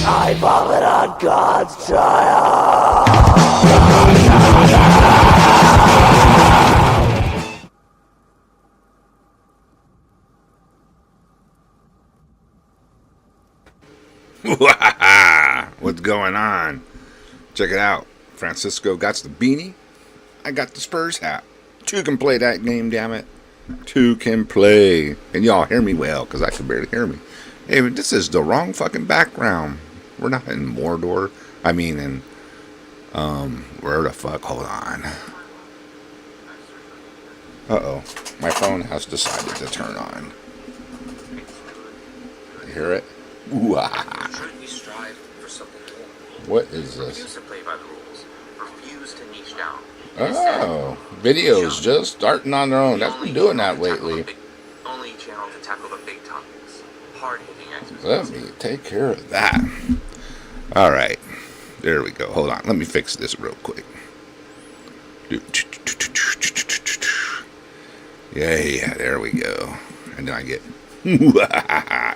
I vomit on God's child. What's going on? Check it out. Francisco got the beanie. I got the Spurs hat. Two can play that game, damn it. Two can play. And y'all hear me well, because I can barely hear me. Hey, but this is the wrong fucking background. We're not in Mordor. I mean in, where the fuck? Hold on. Uh-oh. My phone has decided to turn on. You hear it? Ooh-ah. Should we strive for something more? What is this? Refuse to play by the rules. Refuse to niche down. Oh, videos just starting on their own. That's been doing that lately. Only channel to tackle the big topics. Hard-hitting exercises. Let me take care of that. All right. There we go. Hold on. Let me fix this real quick. Yeah, there we go. And then I get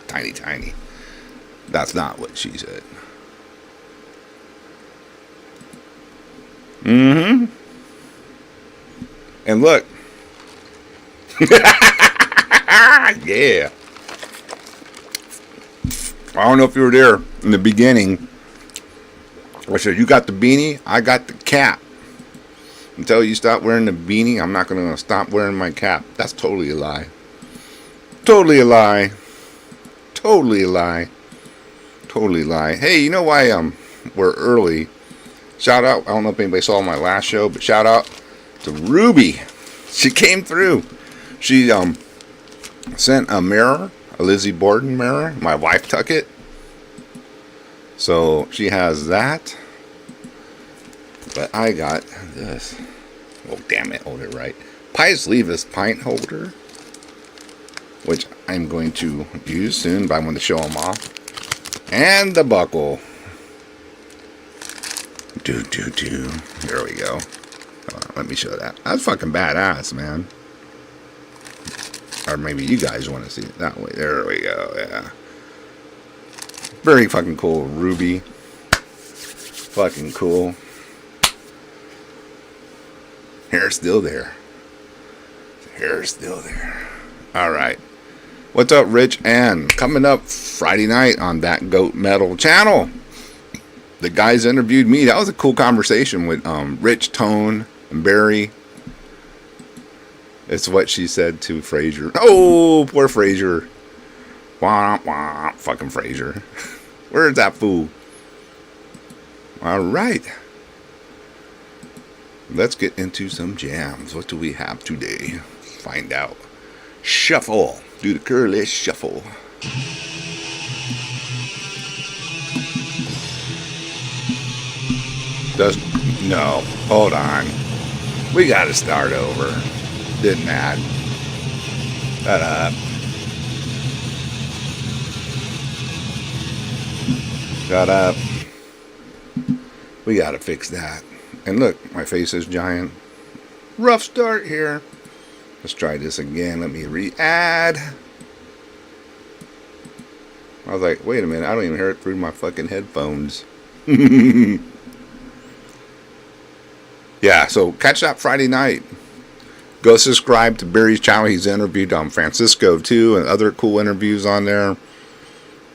tiny, tiny. That's not what she said. Mm-hmm. And look. Yeah. I don't know if you were there in the beginning. I said, you got the beanie, I got the cap. Until you stop wearing the beanie, I'm not going to stop wearing my cap. That's totally a lie. Totally a lie. Totally a lie. Totally lie. Hey, you know why we're early? Shout out, I don't know if anybody saw my last show, but shout out to Ruby. She came through. She sent a mirror, a Lizzie Borden mirror. My wife took it. So she has that. But I got this. Oh, damn it. Hold it right. Pies Levis pint holder. Which I'm going to use soon, but I want to show them off. And the buckle. There we go. Let me show that. That's fucking badass, man. Or maybe you guys want to see it that way. There we go, yeah. Very fucking cool, Ruby. Fucking cool. Hair's still there. Hair's still there. Alright. What's up, Rich? And coming up Friday night on That Goat Metal channel. The guys interviewed me. That was a cool conversation with Rich, Tone, and Barry. It's what she said to Frazier. Oh, poor Frazier. Wah, wah, fucking Frazier. Where's that fool? Alright. Let's get into some jams. What do we have today? Find out. Shuffle. Do the curly shuffle. No. Hold on. We gotta start over. Didn't that? Shut up. Shut up. We gotta fix that. And look, my face is giant. Rough start here. Let's try this again. Let me re-add. I was like, wait a minute. I don't even hear it through my fucking headphones. Yeah, so catch that Friday night. Go subscribe to Barry's channel. He's interviewed Francisco too, and other cool interviews on there.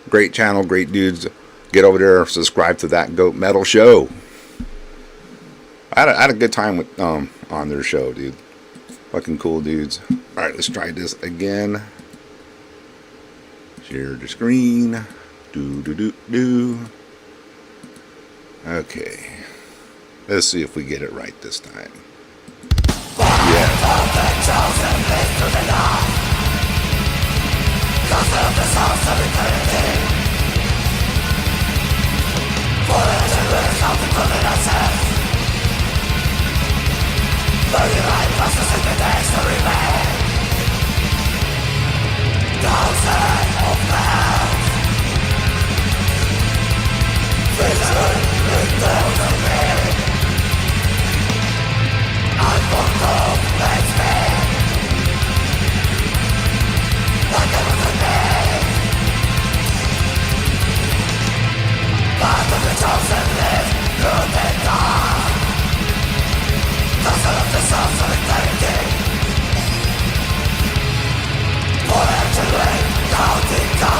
Great channel, great dudes. Get over there, subscribe to That Goat Metal show. I had a good time with on their show, dude. Fucking cool dudes. All right, let's try this again. Share the screen. Do. Okay. Let's see if we get it right this time. Yeah. Darkness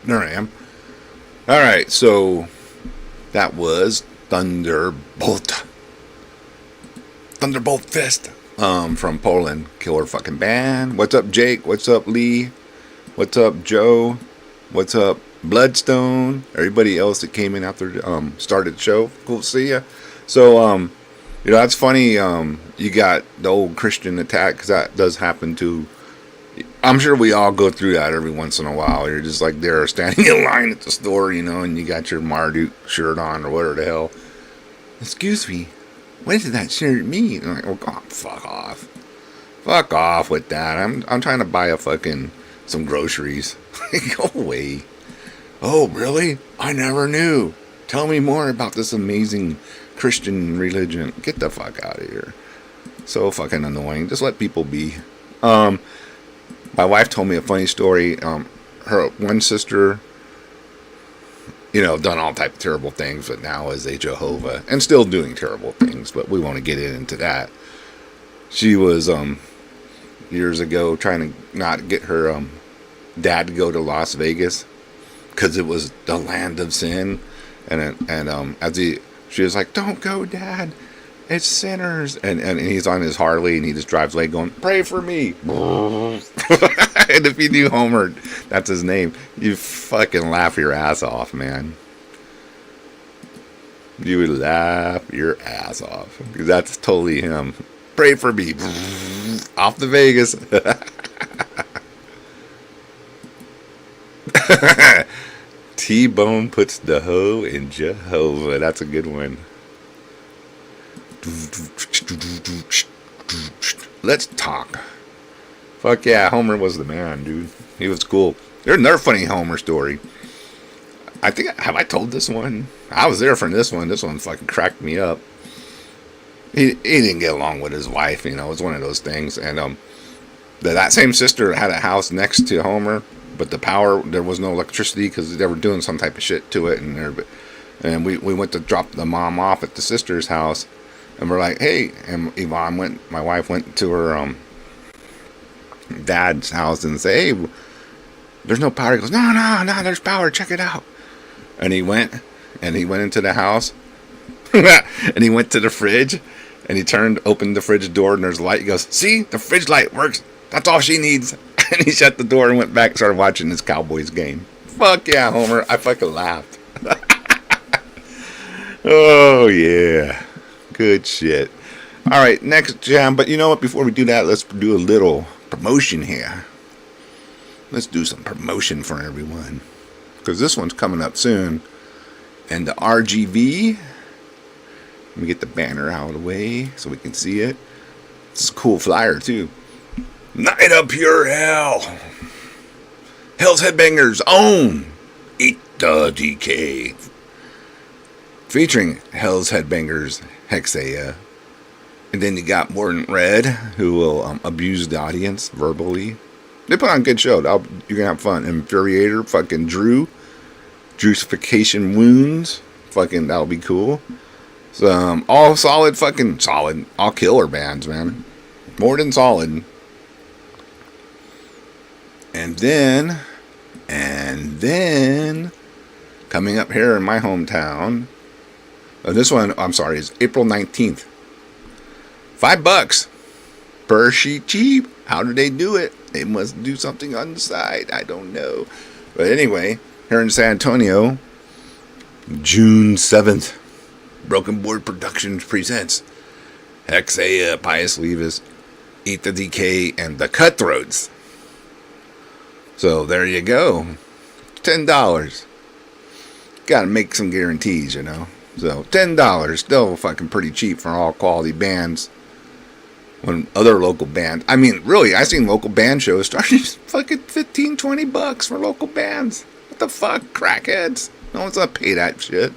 There I am. All right, so that was Thunderbolt Fist. From Poland. Killer fucking band. What's up, Jake? What's up, Lee? What's up, Joe? What's up, Bloodstone? Everybody else that came in after started the show. Cool to see ya. So that's funny. You got the old Christian attack, because that does happen too. I'm sure we all go through that every once in a while. You're just like there standing in line at the store, and you got your Marduk shirt on or whatever the hell. Excuse me, what does that shirt mean? I'm like, oh God, fuck off. Fuck off with that. I'm trying to buy some groceries. Go away. Oh, really? I never knew. Tell me more about this amazing Christian religion. Get the fuck out of here. So fucking annoying. Just let people be. My wife told me a funny story. Her one sister, done all type of terrible things, but now is a Jehovah and still doing terrible things. But we won't get into that. She was years ago trying to not get her dad to go to Las Vegas because it was the land of sin, and she was like, "Don't go, Dad. It's sinners." And he's on his Harley and he just drives away going, "Pray for me." And if you knew Homer, that's his name, you fucking laugh your ass off, man. You would laugh your ass off, because that's totally him. Pray for me. Off to Vegas. T-Bone puts the hoe in Jehovah. That's a good one. Let's talk. Fuck yeah, Homer was the man, dude. He was cool. There's another funny Homer story. Have I told this one? I was there for this one. This one fucking cracked me up. He didn't get along with his wife, it was one of those things. And that same sister had a house next to Homer, but there was no electricity because they were doing some type of shit to it. And we went to drop the mom off at the sister's house, and we're like, hey, and my wife went to her dad's house and say, hey, there's no power. He goes, no, there's power, check it out. And he went into the house and he went to the fridge and he opened the fridge door, and there's a light. He goes, see, the fridge light works, that's all she needs. And he shut the door and went back and started watching his Cowboys game. Fuck yeah, Homer. I fucking laughed. Oh yeah, good shit. All right, next jam. But you know what, before we do that, let's do a little promotion here. Let's do some promotion for everyone, because this one's coming up soon. And the RGV, let me get the banner out of the way so we can see it. It's a cool flyer too. Night of Pure Hell. Hell's Headbangers own Eat the DK. Featuring Hell's Headbangers Hexea. And then you got Morton Red, who will abuse the audience verbally. They put on a good show. You're going to have fun. Infuriator, fucking Drew. Juicification Wounds. Fucking, that'll be cool. So, all solid, all killer bands, man. More than solid. And then, coming up here in my hometown, this one, I'm sorry, is April 19th. $5 per sheet cheap. How do they do it? They must do something on the side. I don't know. But anyway, here in San Antonio, June 7th, Broken Board Productions presents Hexea, Pius Levis, Eat the DK, and the Cutthroats. So there you go. $10. Gotta make some guarantees, So $10, still fucking pretty cheap for all quality bands. When other local bands, really, I seen local band shows starting fucking $15-20 for local bands. What the fuck, crackheads? No one's gonna pay that shit.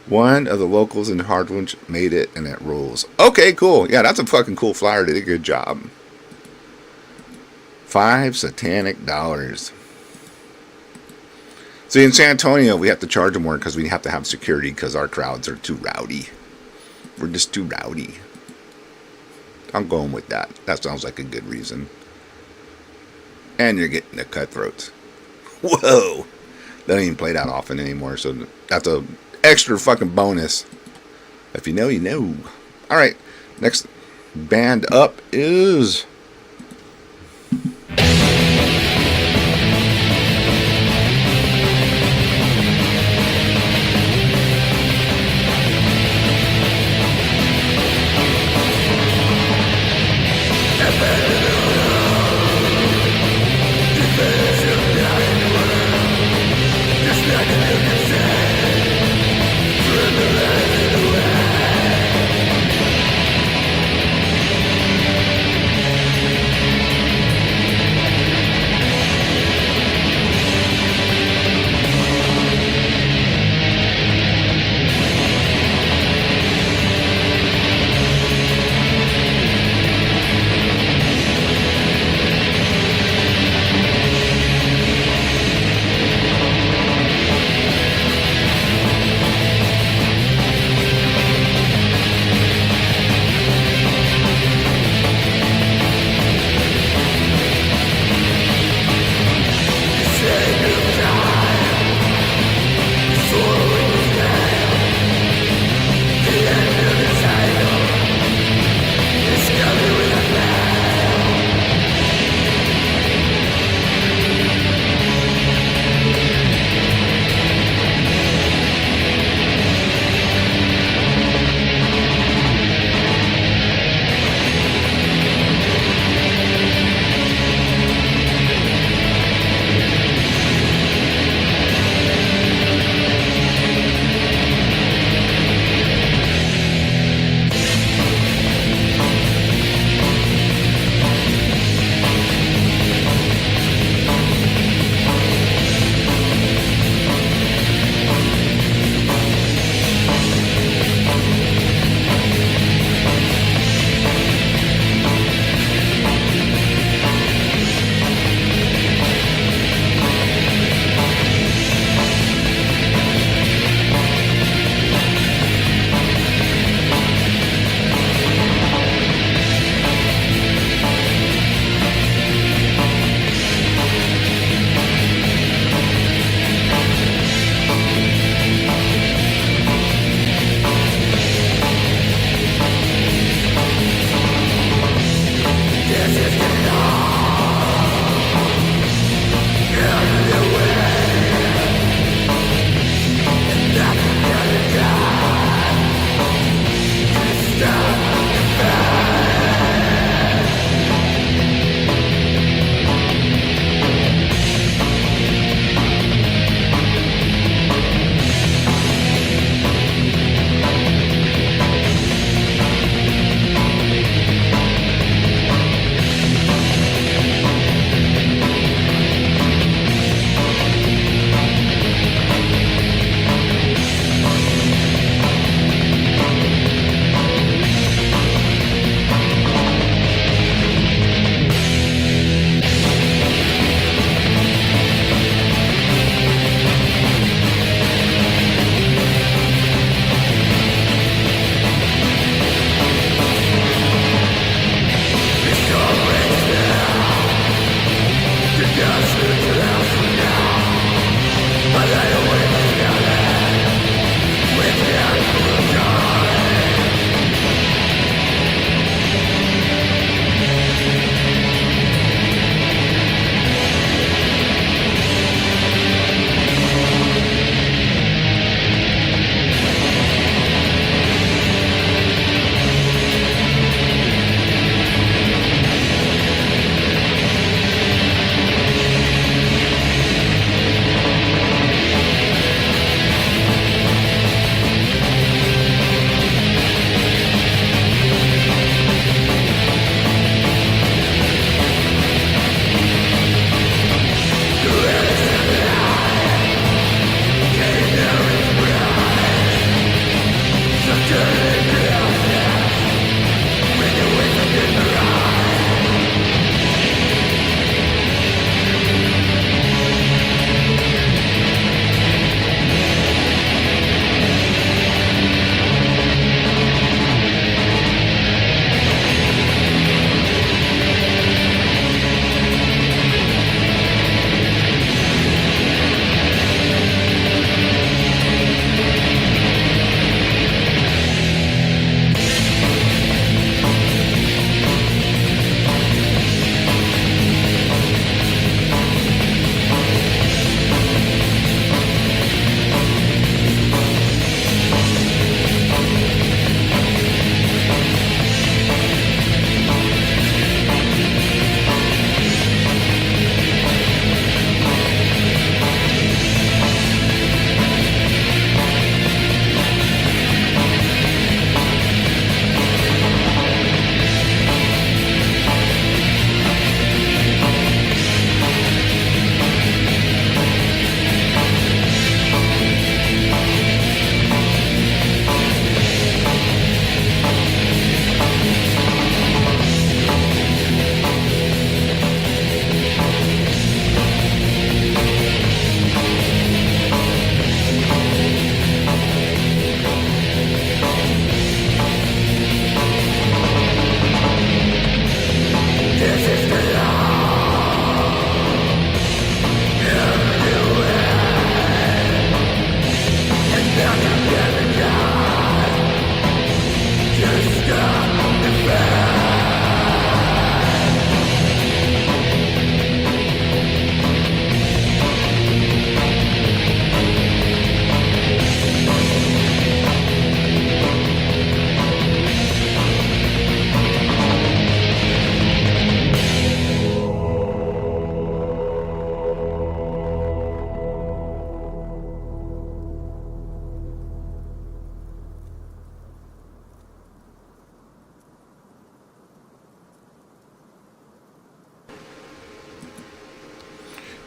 One of the locals in Hardwinch made it, and it rules. Okay, cool. Yeah, that's a fucking cool flyer. Did a good job. $5 satanic. See, in San Antonio, we have to charge them more because we have to have security because our crowds are too rowdy. We're just too rowdy. I'm going with that. That sounds like a good reason. and you're getting the Cutthroats. Whoa! They don't even play that often anymore, so that's a extra fucking bonus. If you know, you know. All right, next band up is...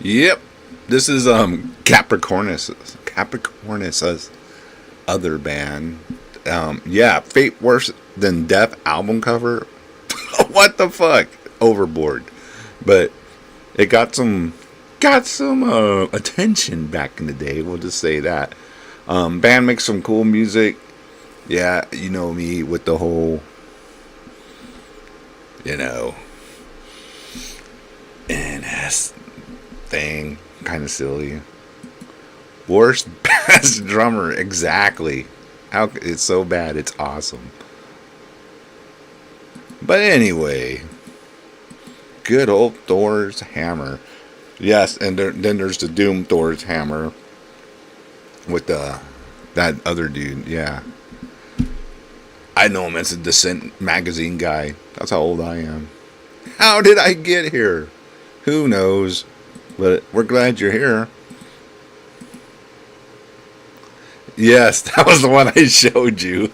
Yep. This is Capricornus' other band. Yeah, Fate Worse Than Death album cover. What the fuck? Overboard. But it got some attention back in the day. We'll just say that. Band makes some cool music. Yeah, you know me with the whole, you know, NS thing. Kind of silly. Worst best drummer, exactly. How it's so bad, it's awesome. But anyway, good old Thor's hammer. Yes, and then there's the Doom Thor's hammer with that other dude. Yeah, I know him as a Descent magazine guy. That's how old I am. How did I get here? Who knows? But we're glad you're here. Yes, that was the one I showed you.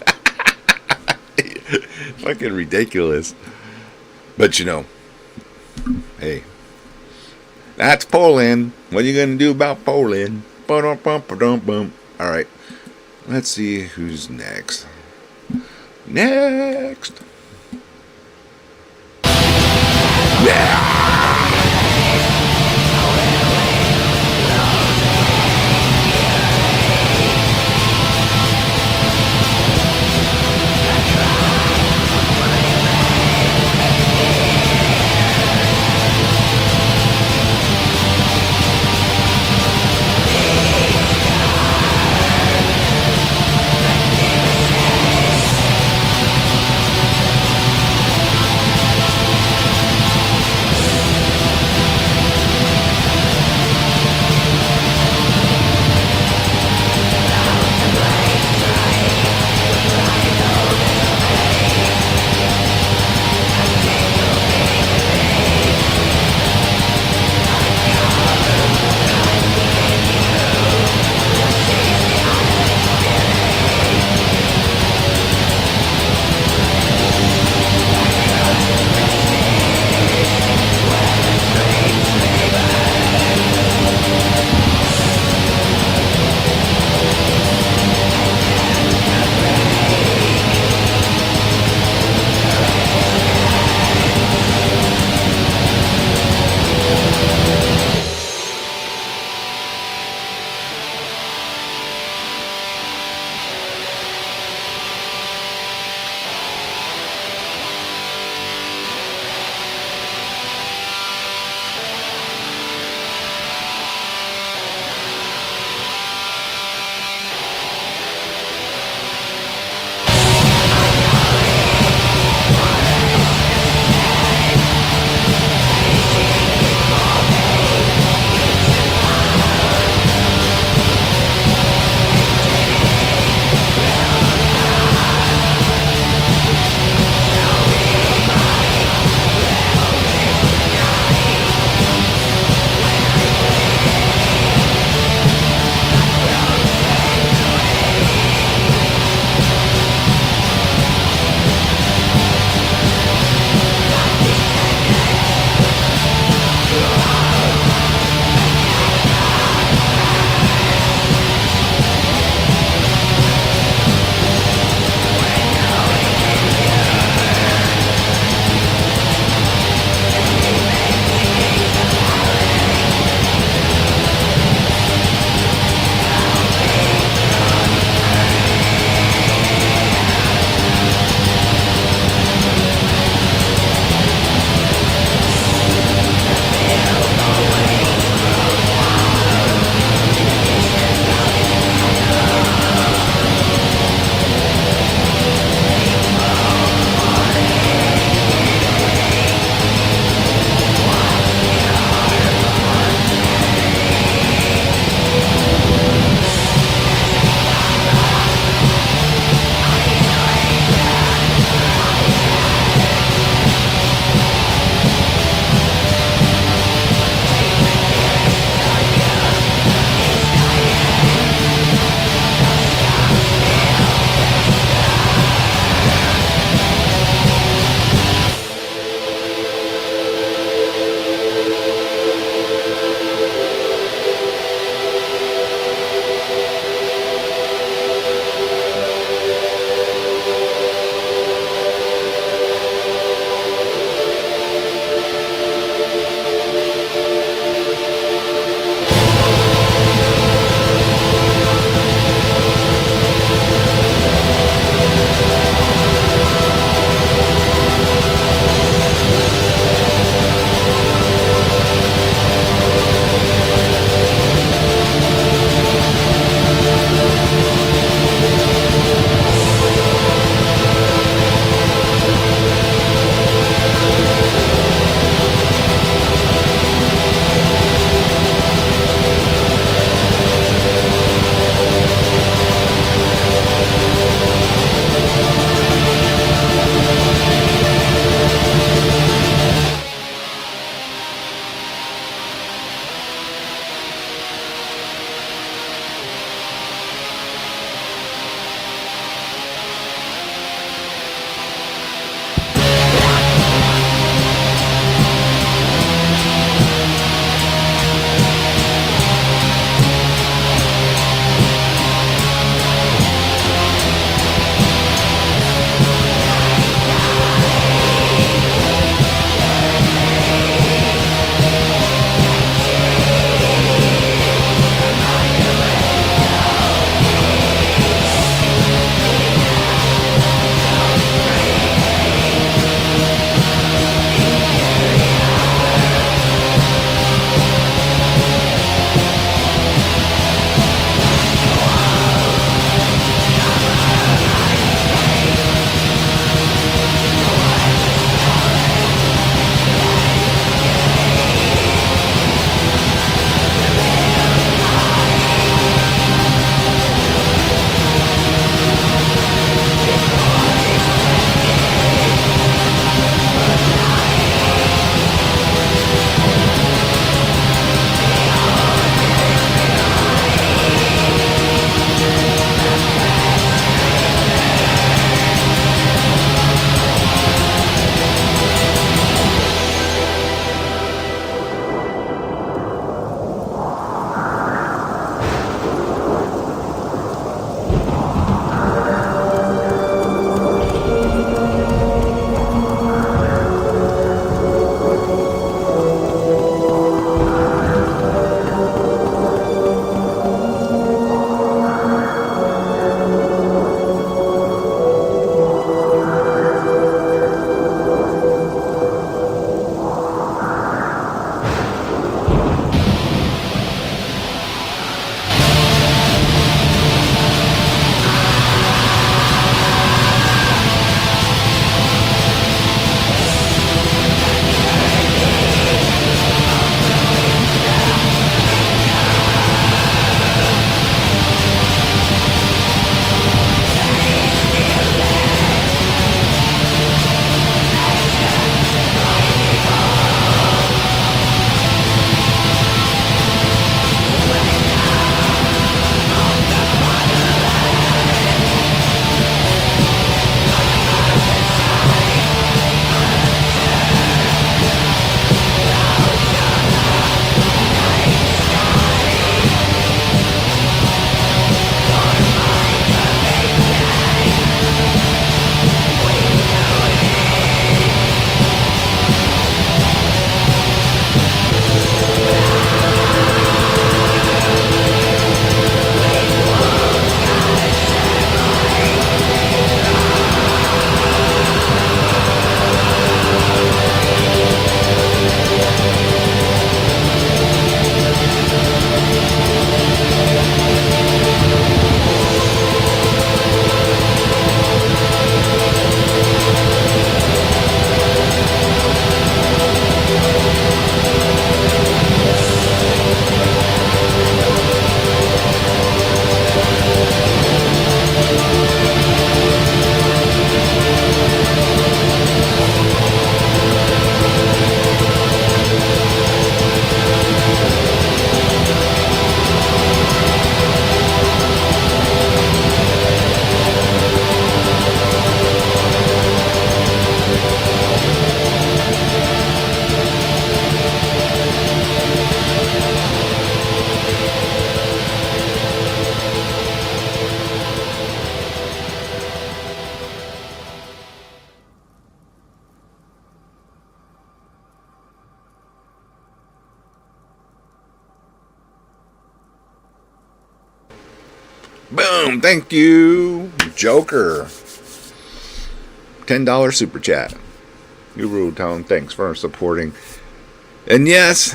Fucking ridiculous. But you know, hey, that's Poland. What are you gonna do about Poland? Alright, let's see who's next. Next. Yeah. Boom. Thank you, Joker. $10 super chat. Guru Tone, thanks for supporting. And yes,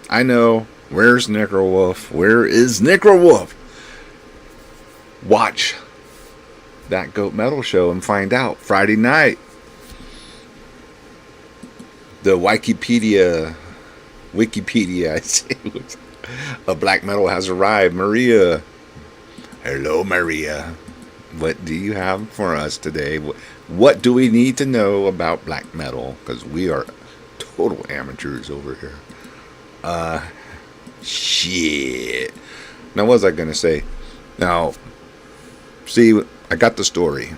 I know. Where's Necrowolf? Where is Necrowolf? Watch that Goat Metal show and find out. Friday night. The Wikipedia, I say, of black metal has arrived. Maria. Hello, Maria. What do you have for us today? What do we need to know about black metal? Because we are total amateurs over here. Shit. Now, what was I going to say? Now, see, I got the story.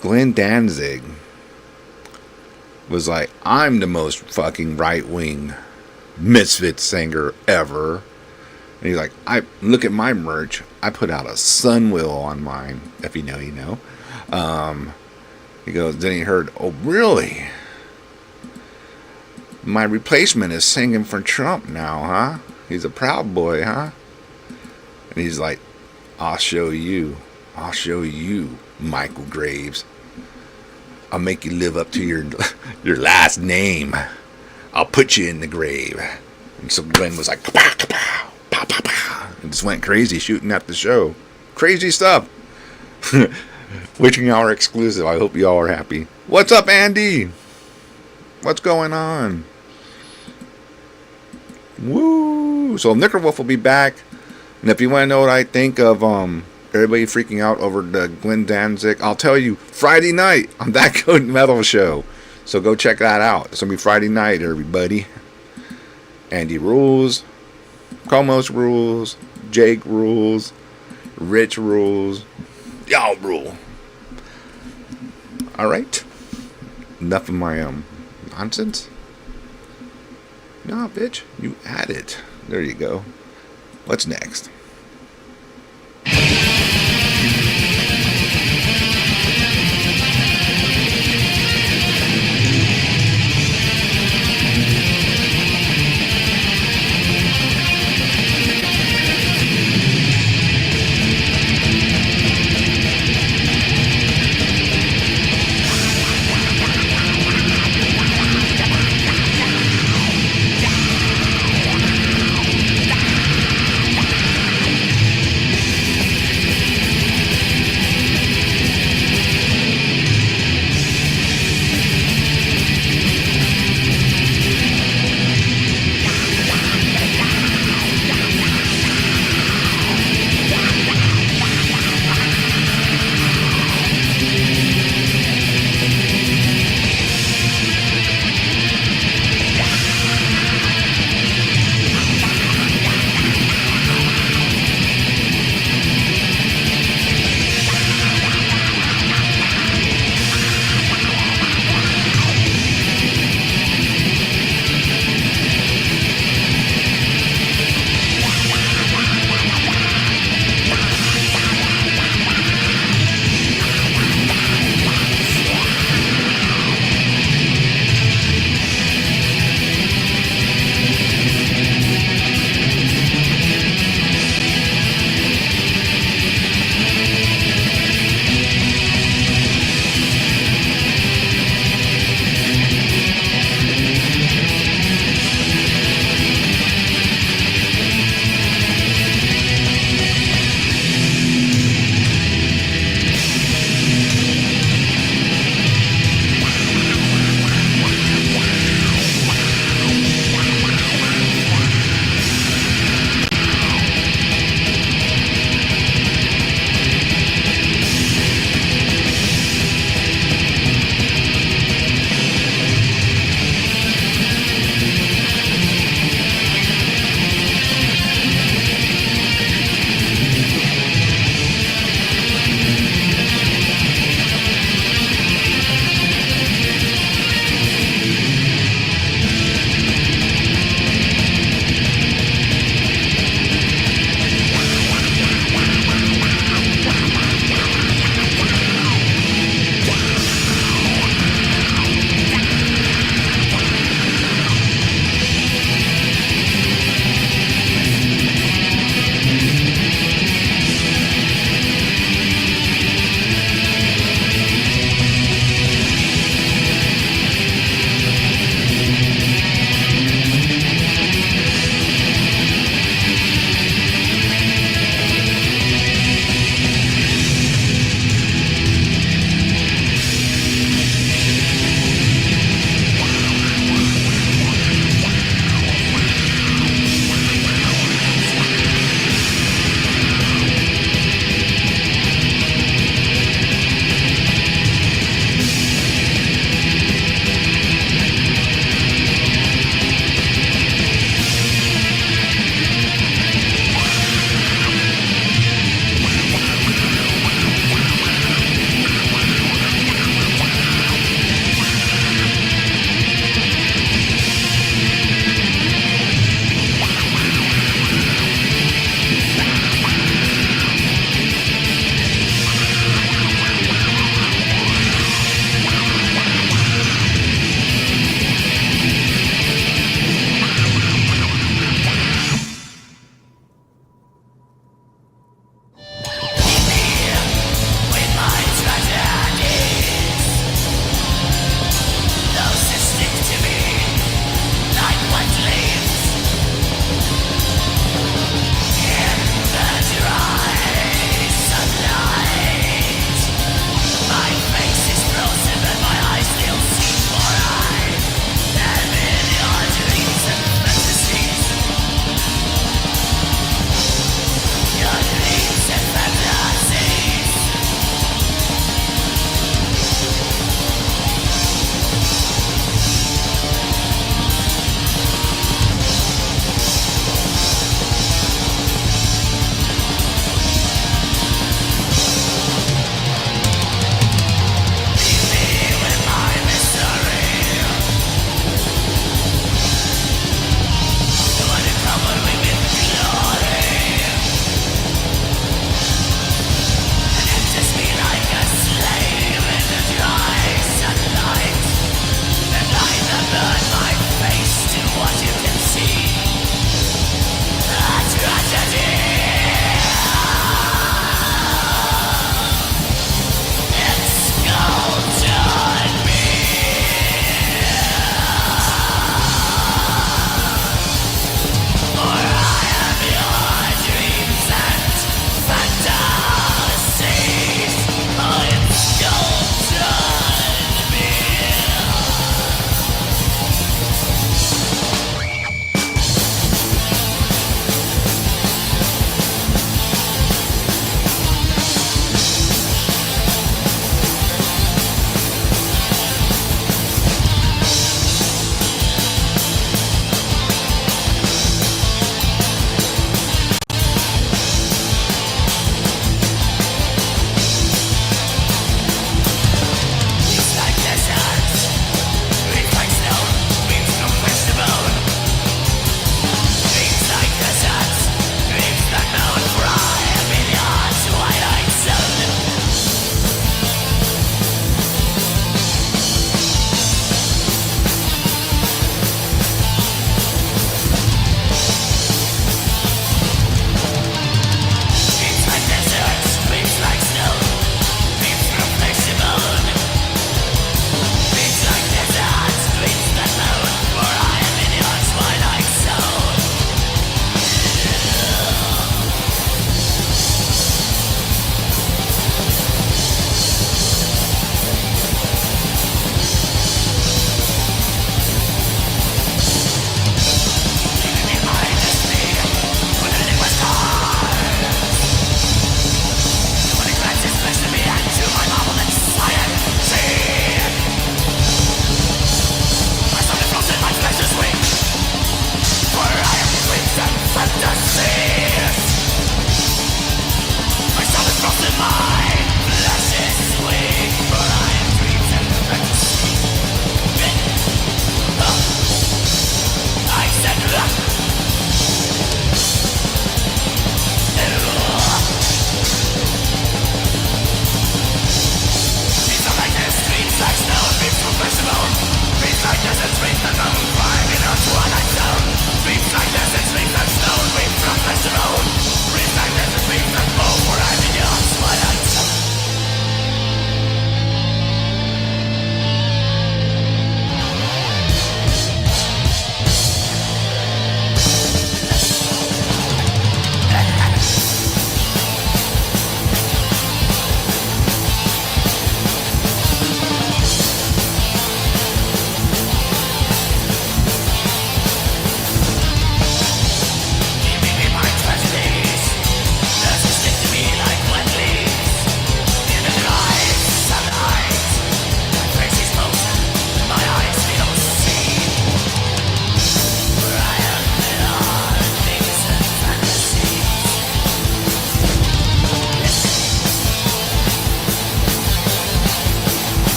Glenn Danzig was like, I'm the most fucking right-wing misfit singer ever. And he's like, I look at my merch. I put out a Sunwheel on mine. If you know, you know. He goes, then he heard, oh, really? My replacement is singing for Trump now, huh? He's a Proud Boy, huh? And he's like, I'll show you. I'll show you, Michael Graves. I'll make you live up to your last name. I'll put you in the grave. And so Glenn was like, kapow, kapow, pow, pow, pow, and just went crazy shooting at the show. Crazy stuff. Witching Hour exclusive. I hope you all are happy. What's up, Andy? What's going on? Woo! So Necrowolf will be back. And if you want to know what I think of everybody freaking out over the Glenn Danzig, I'll tell you Friday night on that Goat Metal show. So go check that out. It's going to be Friday night, everybody. Andy rules. Comos rules. Jake rules. Rich rules. Y'all rule. Alright. Enough of my nonsense. Nah, bitch. You had it. There you go. What's next?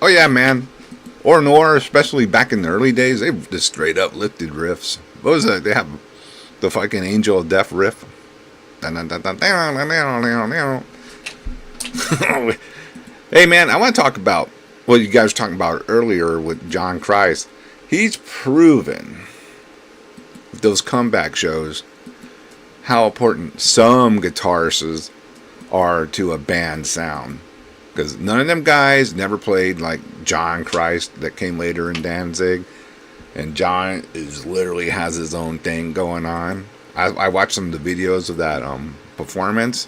Oh yeah, man. Or Nor, especially back in the early days, they just straight up lifted riffs. What was that? They have the fucking Angel of Death riff. Hey man, I want to talk about what you guys were talking about earlier with John Christ. He's proven with those comeback shows how important some guitarists are to a band sound. Because none of them guys never played like John Christ that came later in Danzig. And John is literally has his own thing going on. I watched some of the videos of that performance.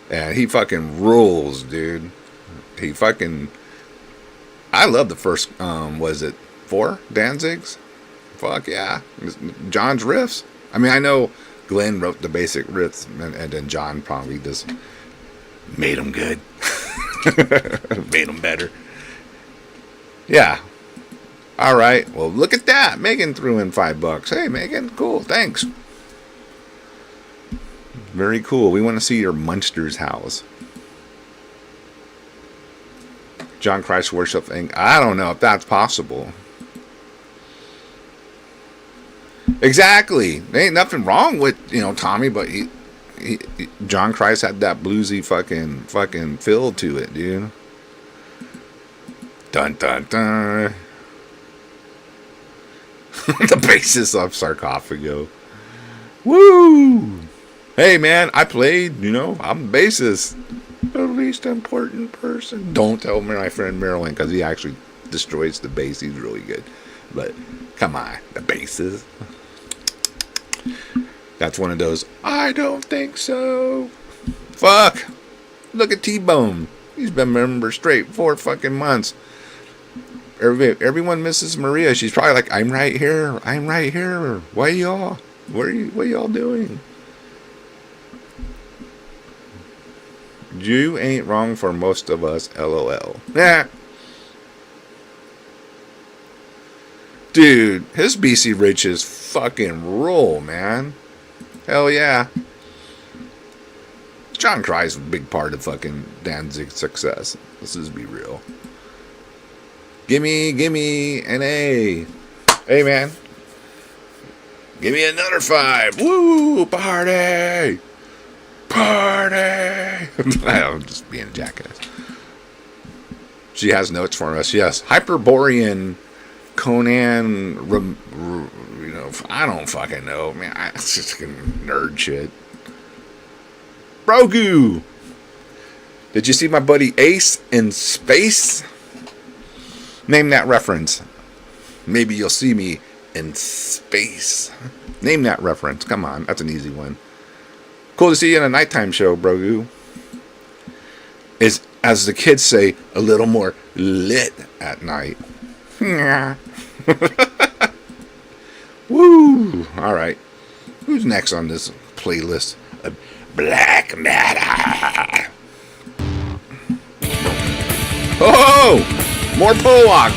And he fucking rules, dude. He fucking... I love the first, was it 4 Danzigs? Fuck yeah. John's riffs. I mean, I know Glenn wrote the basic riffs, and then John probably just made them good. Made them better. Yeah. All right. Well, look at that. Megan threw in $5. Hey, Megan. Cool. Thanks. Very cool. We want to see your Munsters house. John Christ Worship thing. I don't know if that's possible. Exactly. There ain't nothing wrong with, Tommy, but John Christ had that bluesy fucking feel to it, dude. Dun dun dun. The basis of Sarcophago. Woo! Hey man, I played, I'm the bassist. The least important person. Don't tell my friend Marilyn, because he actually destroys the bass. He's really good. But come on, the bassist. That's one of those, I don't think so. Fuck. Look at T-Bone. He's been a member straight 4 fucking months. Everyone misses Maria. She's probably like, I'm right here. I'm right here. Why y'all? What are y'all doing? You ain't wrong for most of us, LOL. Nah. Dude, his BC Riches fucking roll, man. Hell yeah. John Christ was a big part of fucking Danzig's success. Let's just be real. Gimme an A. Hey, man. Give me another 5. Woo! Party! Party! I'm just being a jackass. She has notes for us. Yes. Hyperborean Conan, I don't fucking know, man. It's just nerd shit. Brogu! Did you see my buddy Ace in space? Name that reference. Maybe you'll see me in space. Name that reference. Come on, that's an easy one. Cool to see you in a nighttime show, Brogu. Is, as the kids say, a little more lit at night. Woo! Alright. Who's next on this playlist? Black Matter. Oh! More Pollock.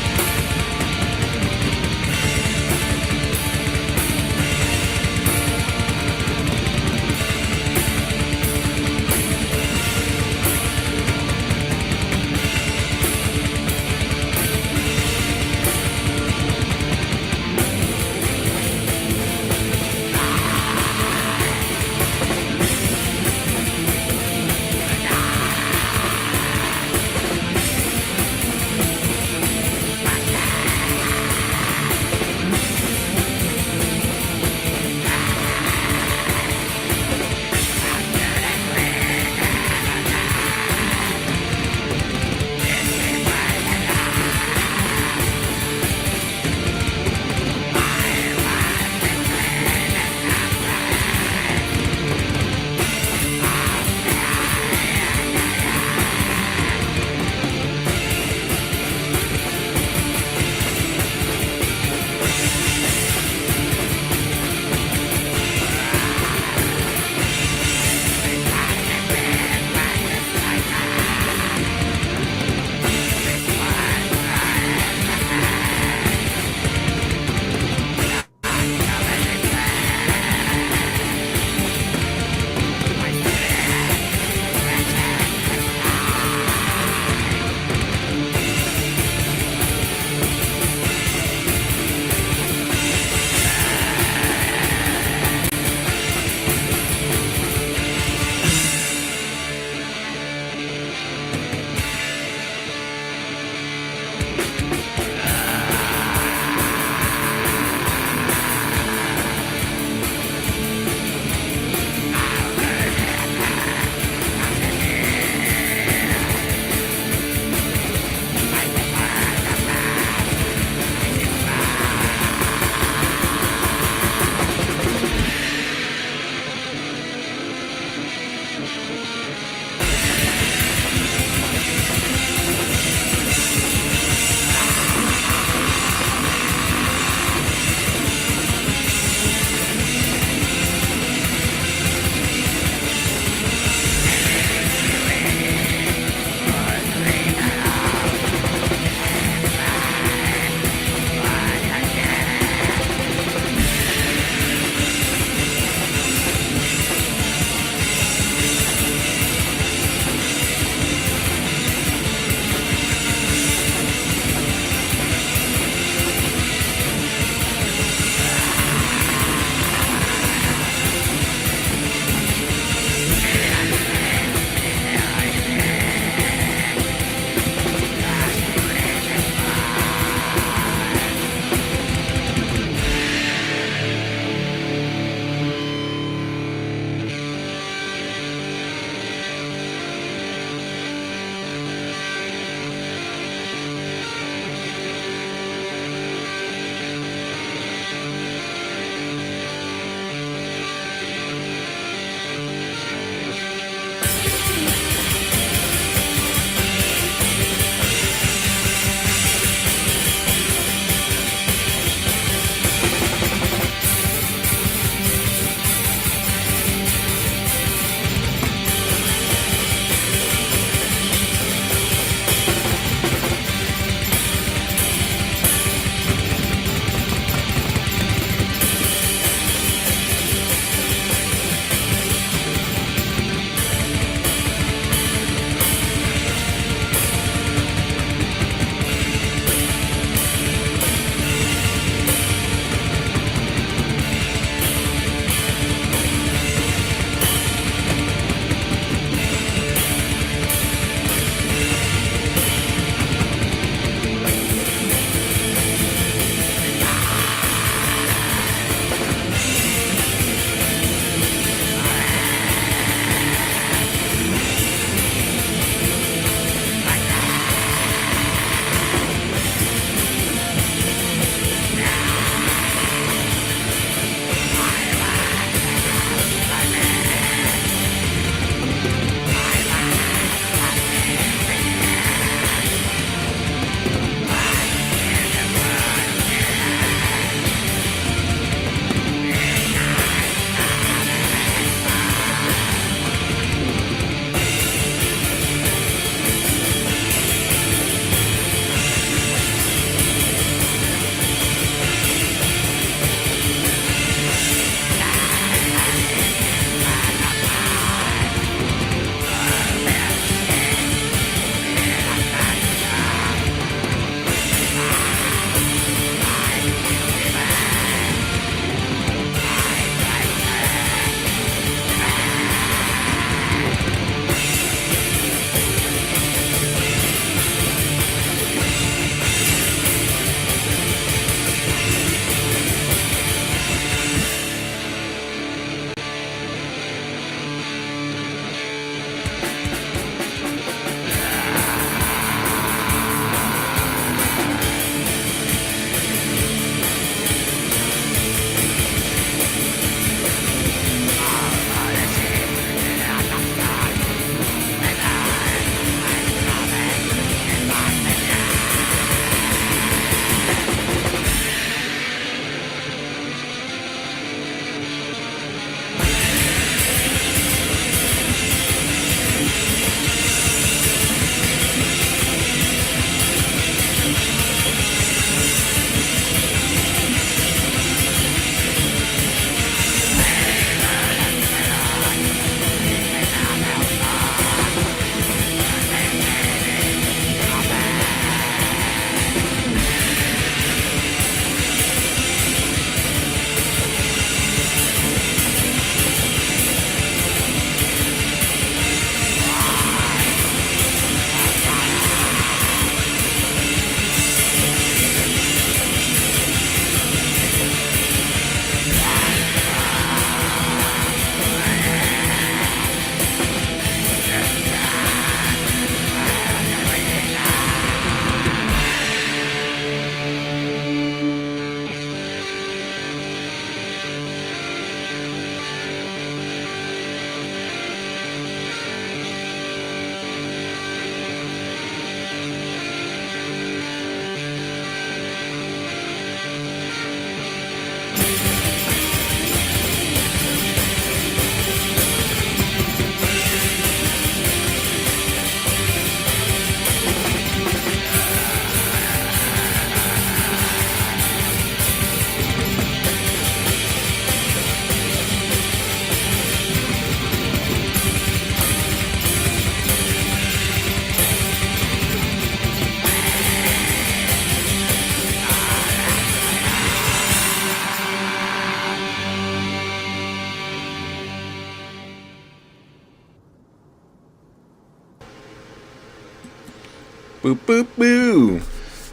Boop, boop, boo.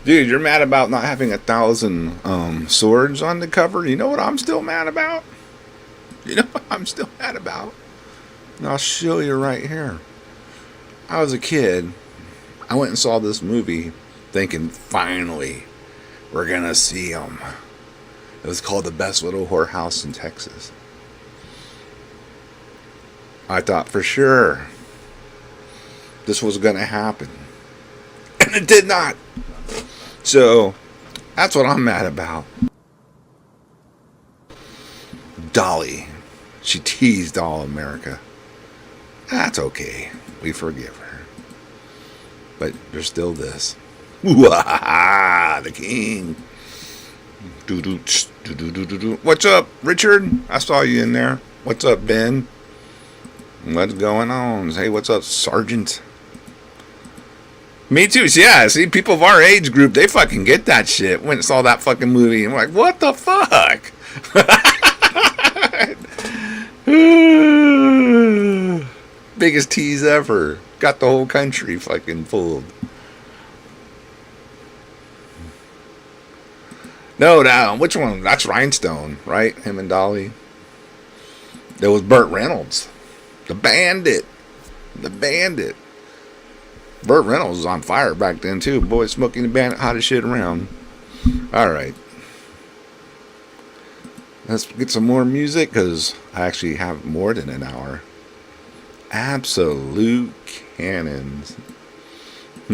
Dude, you're mad about not having 1,000 swords on the cover. You know what I'm still mad about? You know what I'm still mad about? And I'll show you right here. I was a kid. I went and saw this movie thinking, finally, we're going to see them. It was called The Best Little Whorehouse in Texas. I thought for sure this was going to happen. And it did not. So, that's what I'm mad about. Dolly. She teased all America. That's okay. We forgive her. But there's still this. The king. What's up, Richard? I saw you in there. What's up, Ben? What's going on? Hey, what's up, Sergeant? Me too. Yeah, see, people of our age group, they fucking get that shit. Went and saw that fucking movie and we're like, what the fuck? Biggest tease ever. Got the whole country fucking fooled. No, which one? That's Rhinestone, right? Him and Dolly. There was Burt Reynolds. The Bandit. The Bandit. Burt Reynolds was on fire back then too. Boy, Smokey the Bandit, hottest shit around. Alright. Let's get some more music because I actually have more than an hour. Absolute cannons. I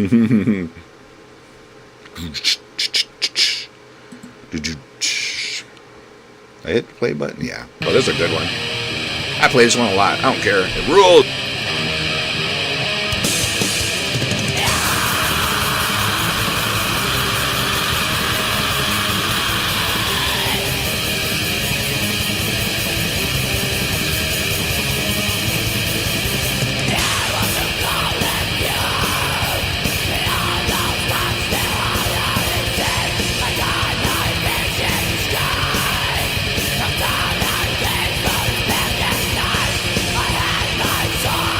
hit the play button? Yeah. Oh, this is a good one. I play this one a lot. I don't care. It rules. I had my time.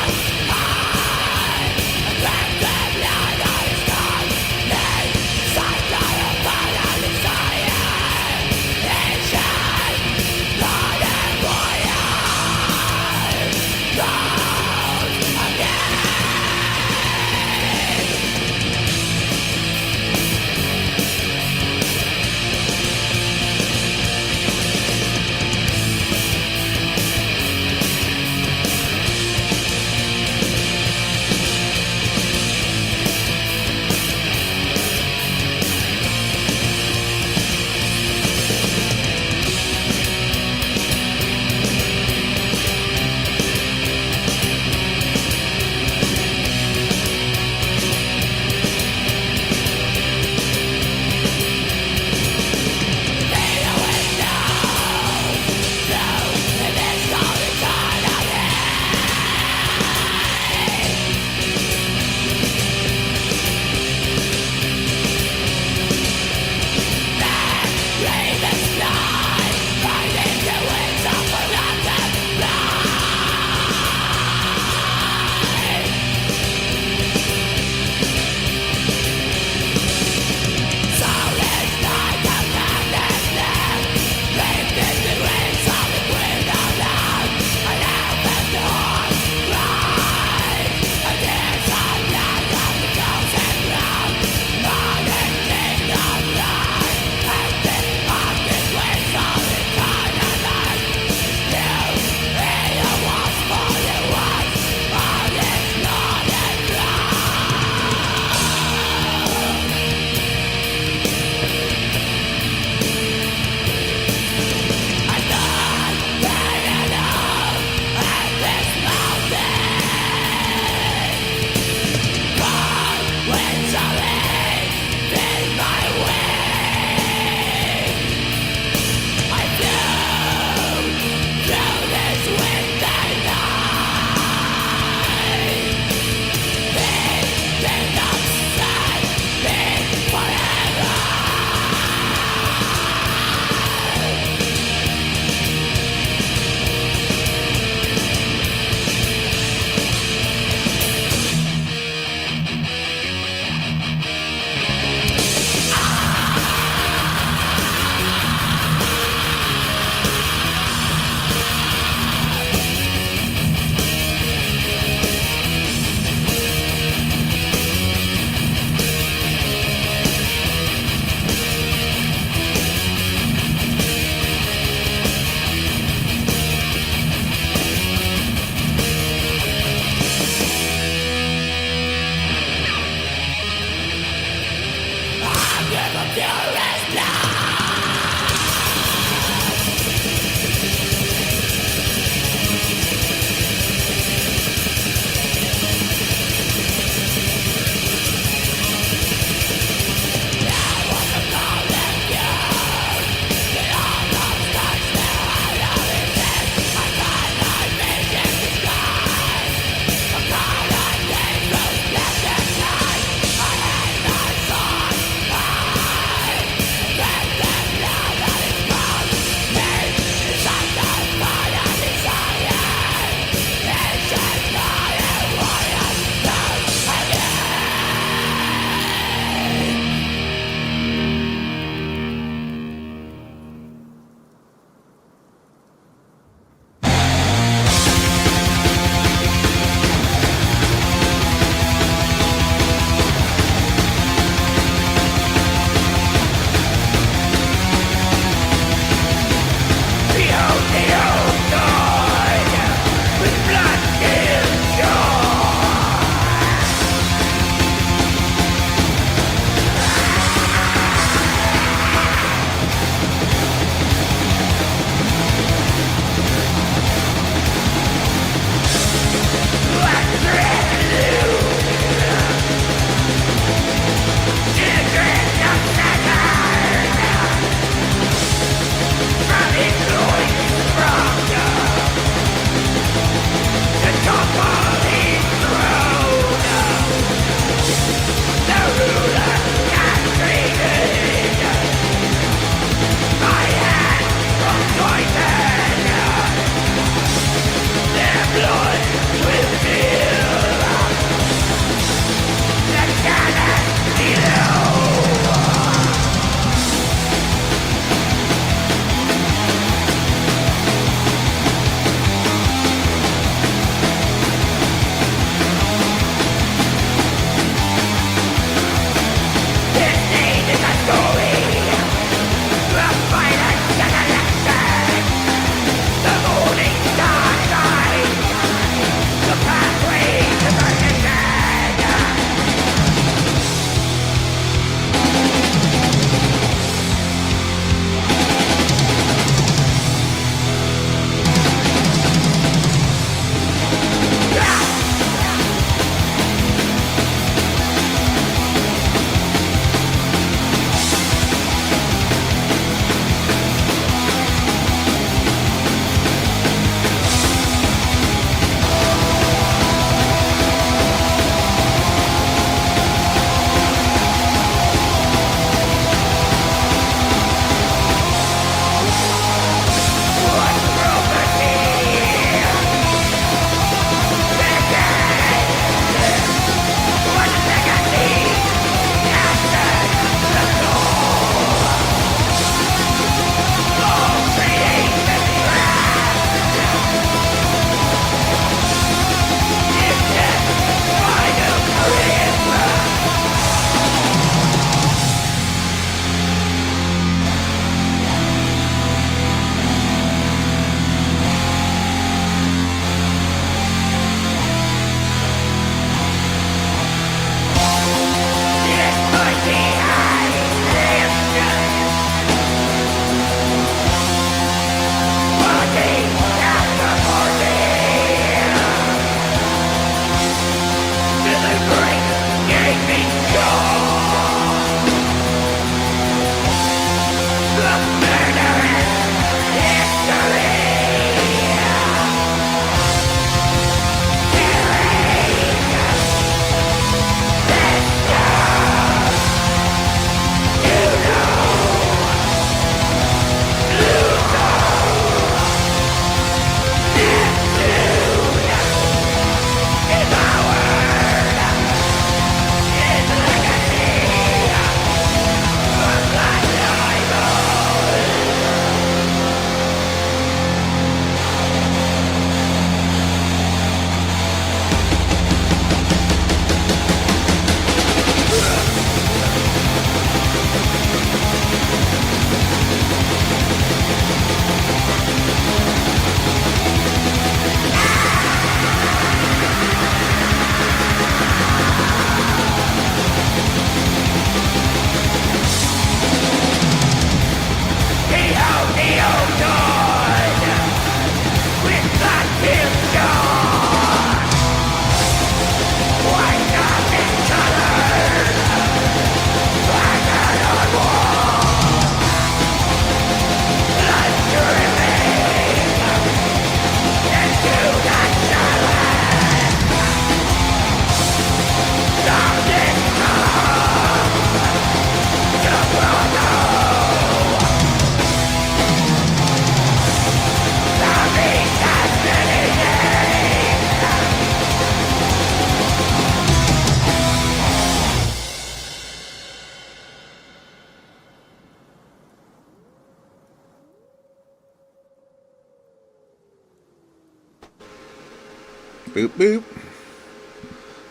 Boop, boop.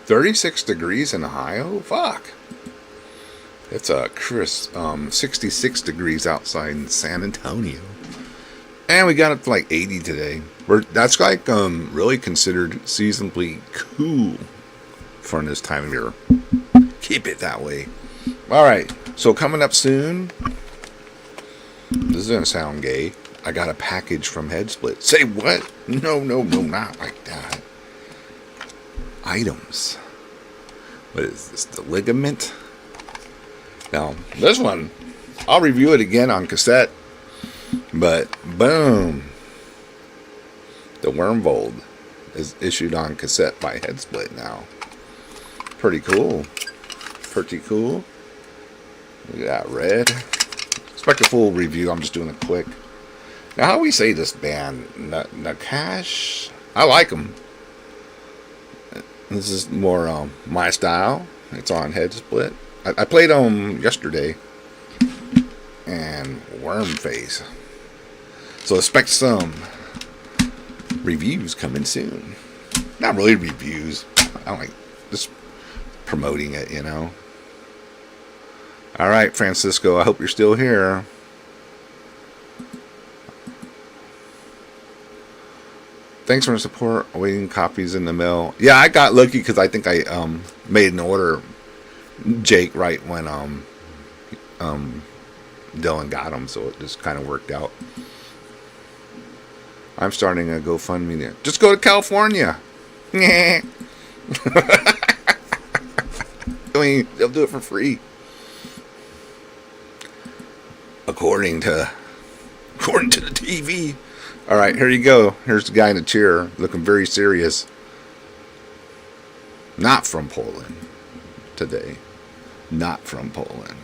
36 degrees in Ohio? Fuck. It's a crisp 66 degrees outside in San Antonio. And we got up to like 80 today. That's like really considered seasonably cool for this time of year. Keep it that way. Alright, so coming up soon. This is going to sound gay. I got a package from HeadSplit. Say what? No, not like that. Items. What is this? The ligament? Now, this one, I'll review it again on cassette. But, boom. The Wormvold is issued on cassette by HeadSplit now. Pretty cool. Pretty cool. Look at that red. Expect a full review. I'm just doing it quick. Now, how do we say this band? Nakash? I like them. This is more my style. It's on HeadSplit. I played them yesterday. And Wormface. So expect some reviews coming soon. Not really reviews. I don't like just promoting it, you know. Alright, Francisco, I hope you're still here. Thanks for the support. Awaiting copies in the mail. Yeah, I got lucky because I think I made an order, Jake, right when Dylan got them, so it just kind of worked out. I'm starting a GoFundMe there. Just go to California. I mean, they'll do it for free. According to the TV. All right, here you go. Here's the guy in the chair, looking very serious. Not from Poland today. Not from Poland.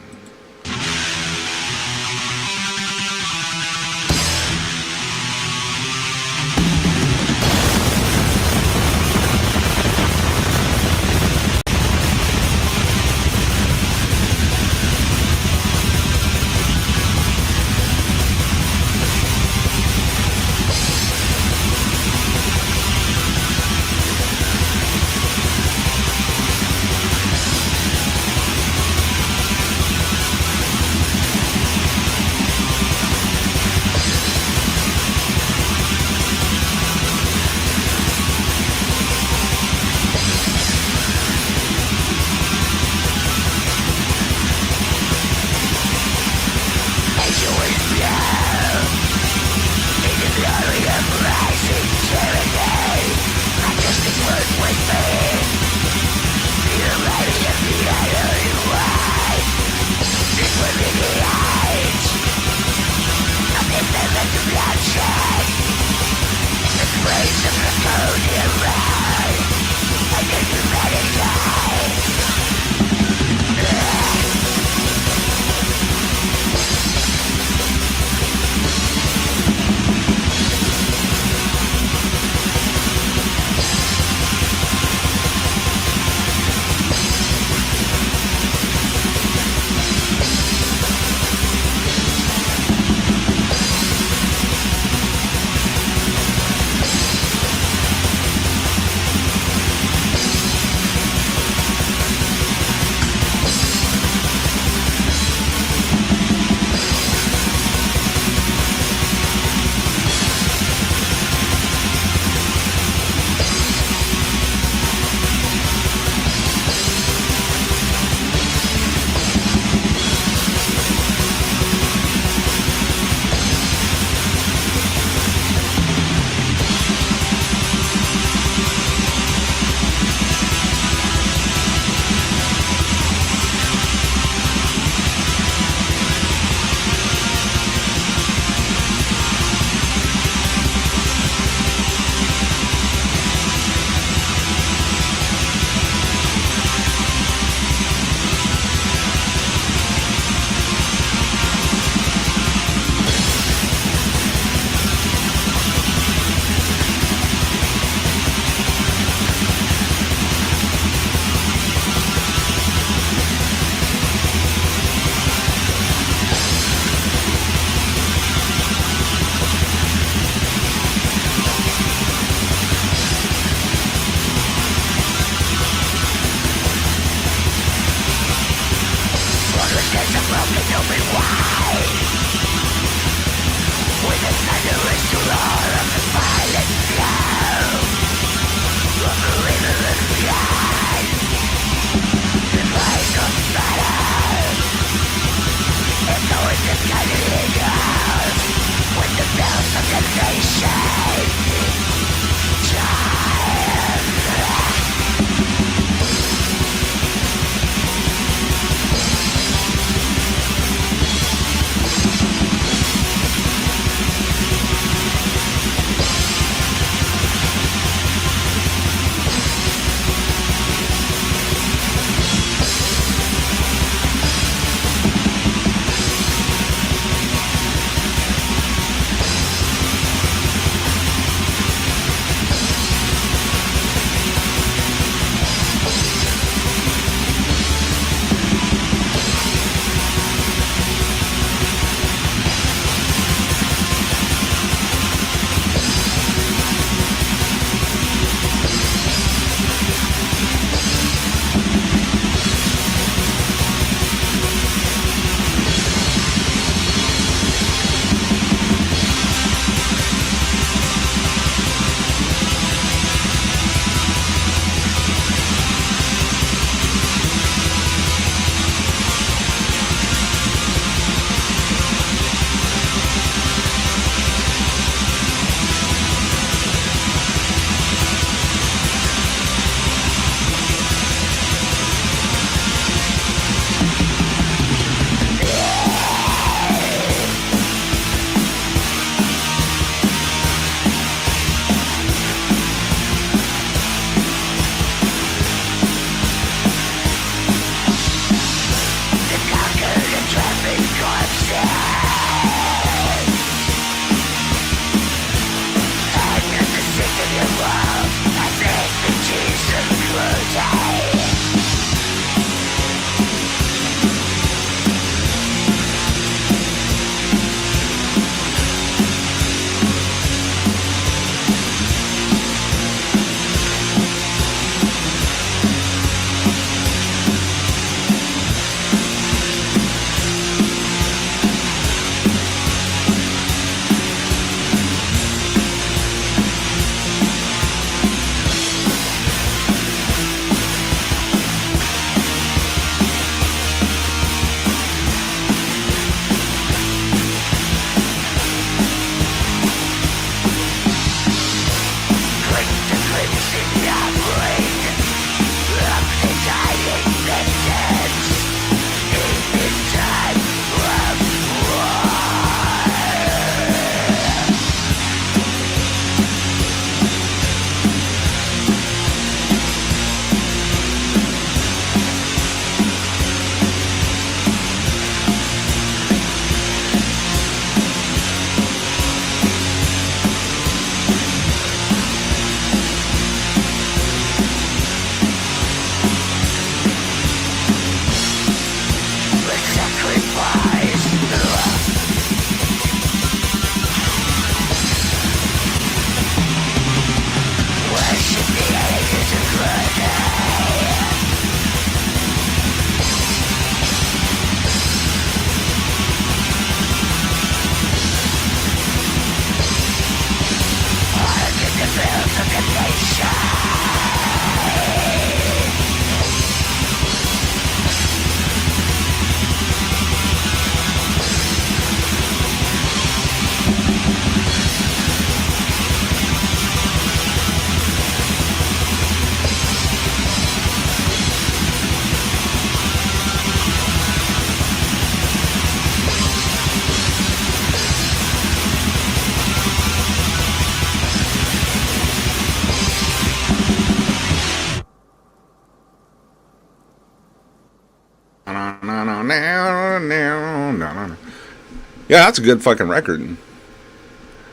Yeah, that's a good fucking record.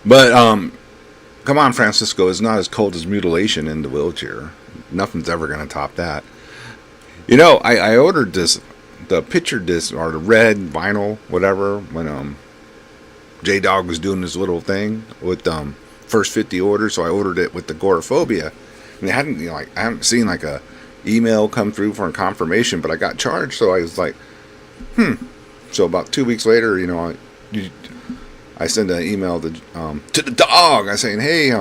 But come on, Francisco, it's not as cold as Mutilation in the Wheelchair. Nothing's ever gonna top that. You know, I ordered this, the picture disc or the red vinyl, whatever, when J Dog was doing this little thing with first 50 orders, so I ordered it with the Agoraphobia. And they hadn't, you know, like I haven't seen like a email come through for a confirmation, but I got charged, so I was like, So about 2 weeks later, I send an email to the dog. I saying, hey,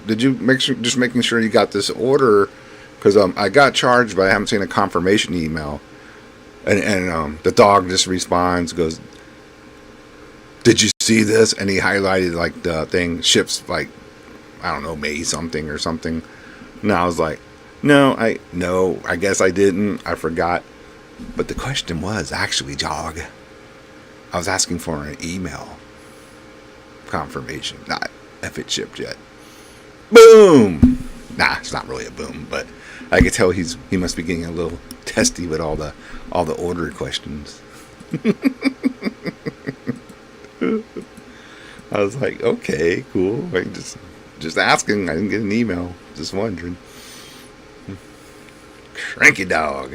did you just making sure you got this order? Because I got charged, but I haven't seen a confirmation email. And the dog just responds, goes, did you see this? And he highlighted like the thing ships like, I don't know, May something or something. And I was like, no, I guess I didn't. I forgot. But the question was actually, dog, I was asking for an email confirmation, not if it shipped yet. Boom! Nah, it's not really a boom, but I could tell he must be getting a little testy with all the order questions. I was like, okay, cool. I just asking. I didn't get an email. Just wondering. Cranky dog.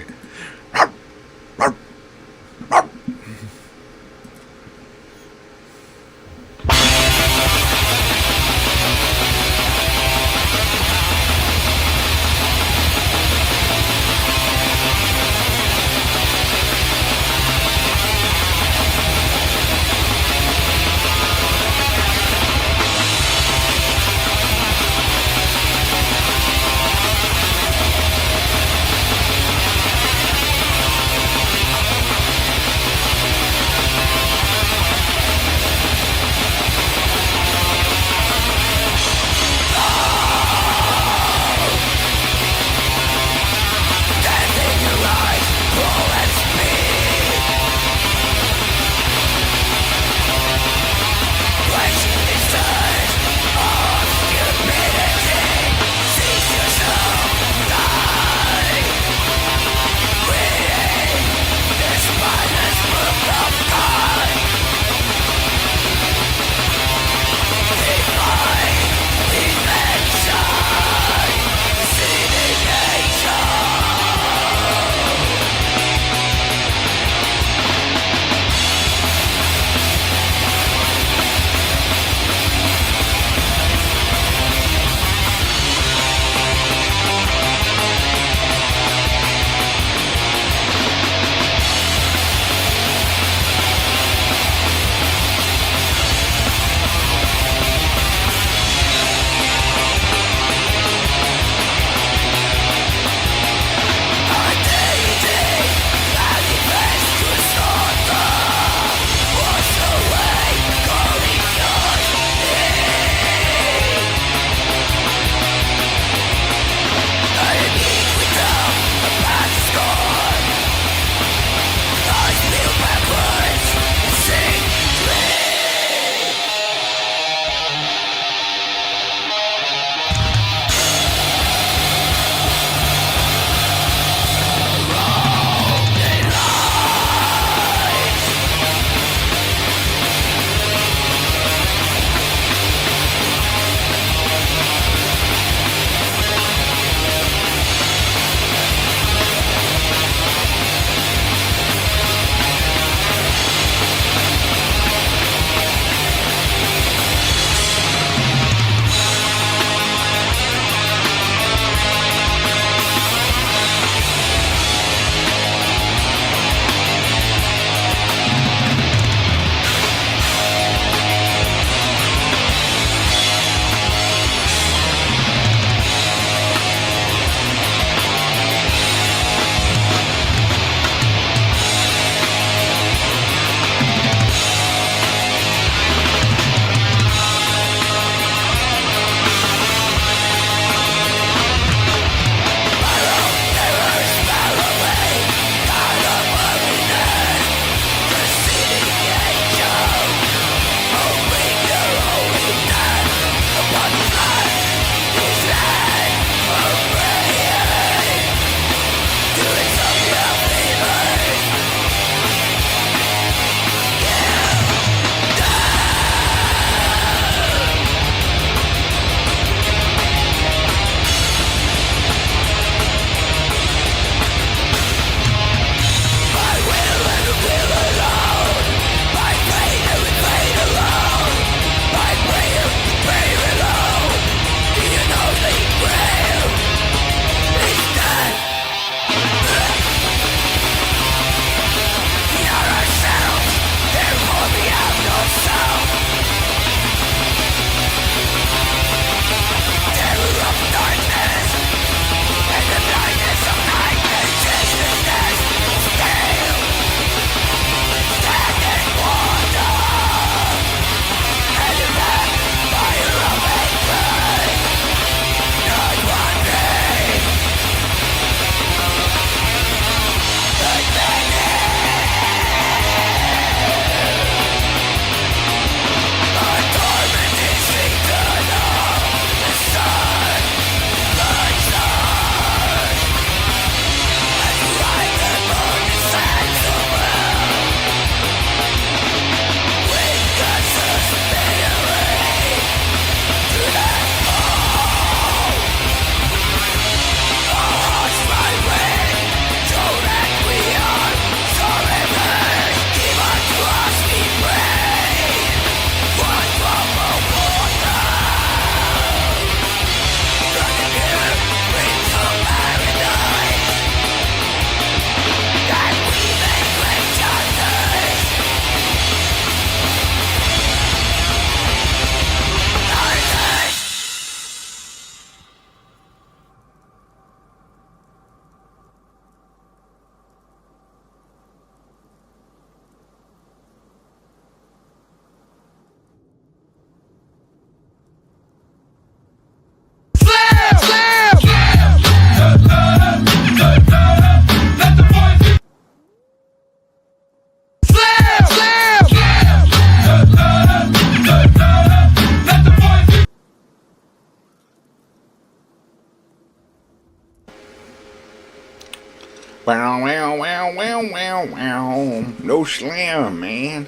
Wow, wow, wow, wow, wow, wow. No slamming, man.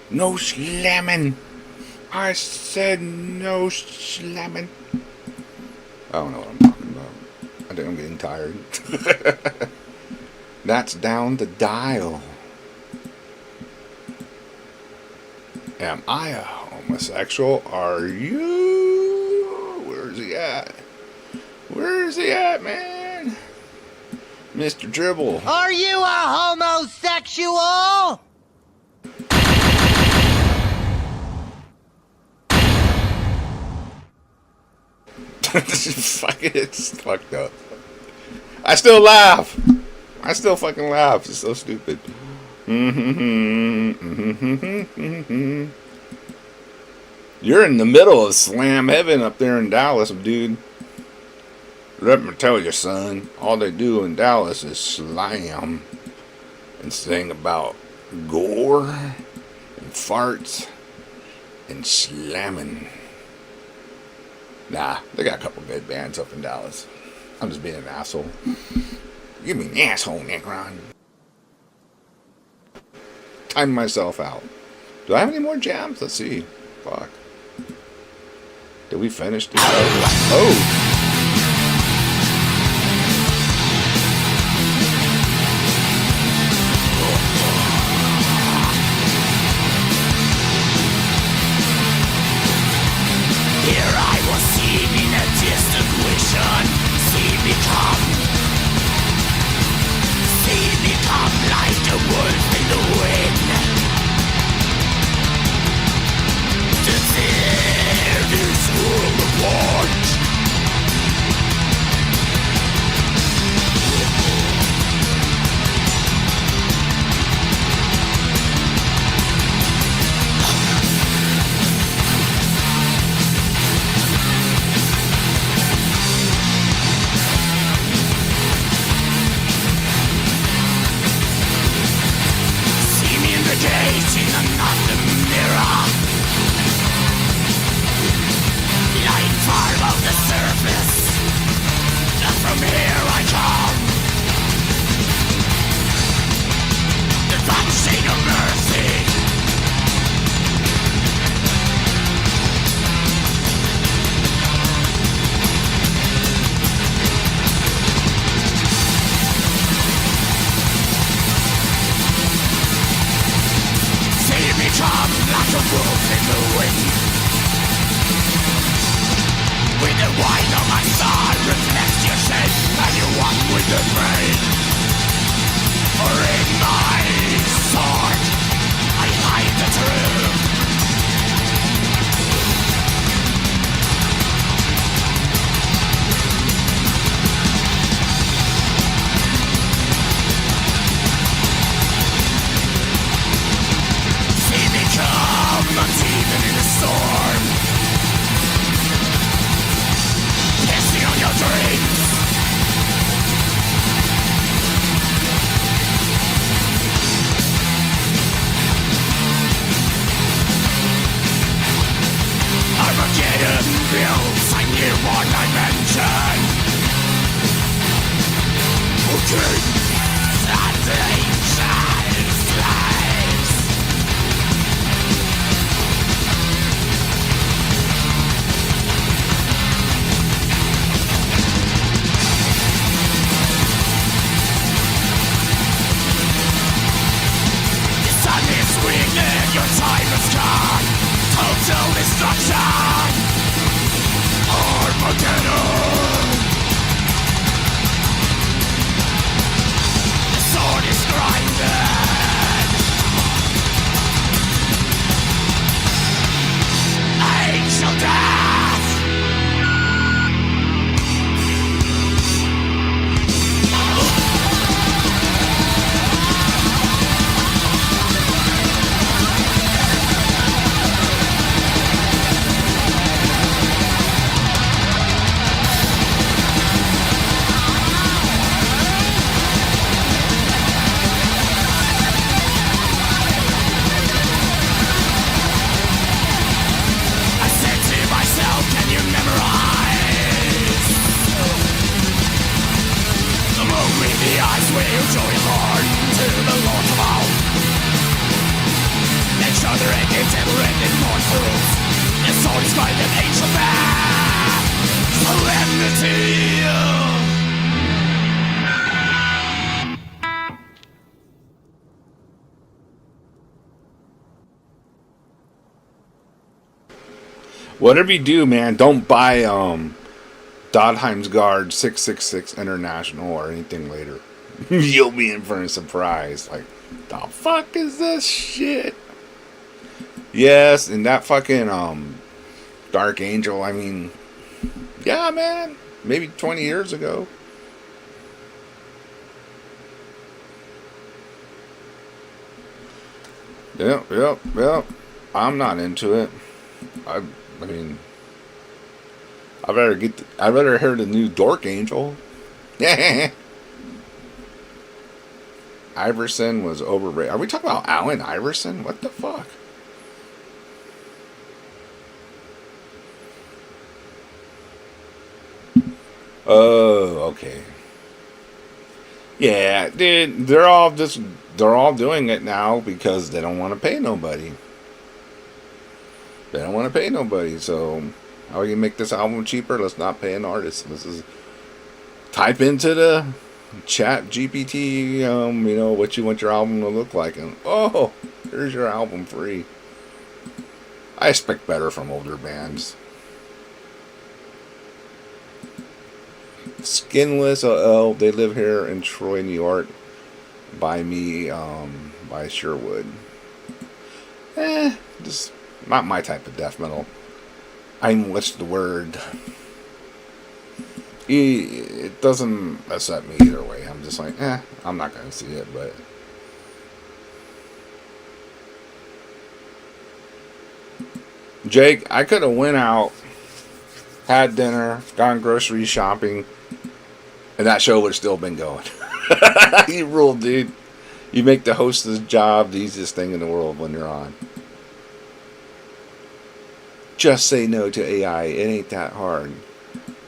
No slamming. I said no slamming. I don't know what I'm talking about. I think I'm getting tired. That's down the dial. Am I a homosexual? Are you? Where's he at? Where's he at, man? Mr. Dribble. Are you a homosexual? Fucking, it's fucked up. I still laugh. I still fucking laugh. It's so stupid. You're in the middle of slam heaven up there in Dallas, dude. Let me tell you, son. All they do in Dallas is slam and sing about gore and farts and slamming. Nah, they got a couple good bands up in Dallas. I'm just being an asshole. Give me an asshole, Necron. Time myself out. Do I have any more jams? Let's see. Fuck. Did we finish this? Oh! With the eyes will join Lord to the Lord of all. And shudder and devil and immortals. And so describe an ancient man. Solemnity. Whatever you do, man, don't buy Dodheim's Guard 666 International or anything later. You'll be in for a surprise. Like, the fuck is this shit? Yes, and that fucking Dark Angel, I mean, yeah, man, maybe 20 years ago. Yep. I'm not into it. I mean, I better hear the new Dork Angel. Iverson was overrated. Are we talking about Allen Iverson? What the fuck? Oh, okay. Yeah, dude, they're all doing it now because they don't want to pay nobody. They don't want to pay nobody, so how are you make this album cheaper? Let's not pay an artist. This is type into the chat GPT, what you want your album to look like, and oh, here's your album free. I expect better from older bands. Skinless LL, they live here in Troy, New York. By me, by Sherwood. Just not my type of death metal. What's the word? It doesn't upset me either way. I'm just like, I'm not gonna see it, but Jake, I could have went out, had dinner, gone grocery shopping, and that show would have still been going. You rule, dude. You make the host's job the easiest thing in the world when you're on. Just say no to AI. It ain't that hard.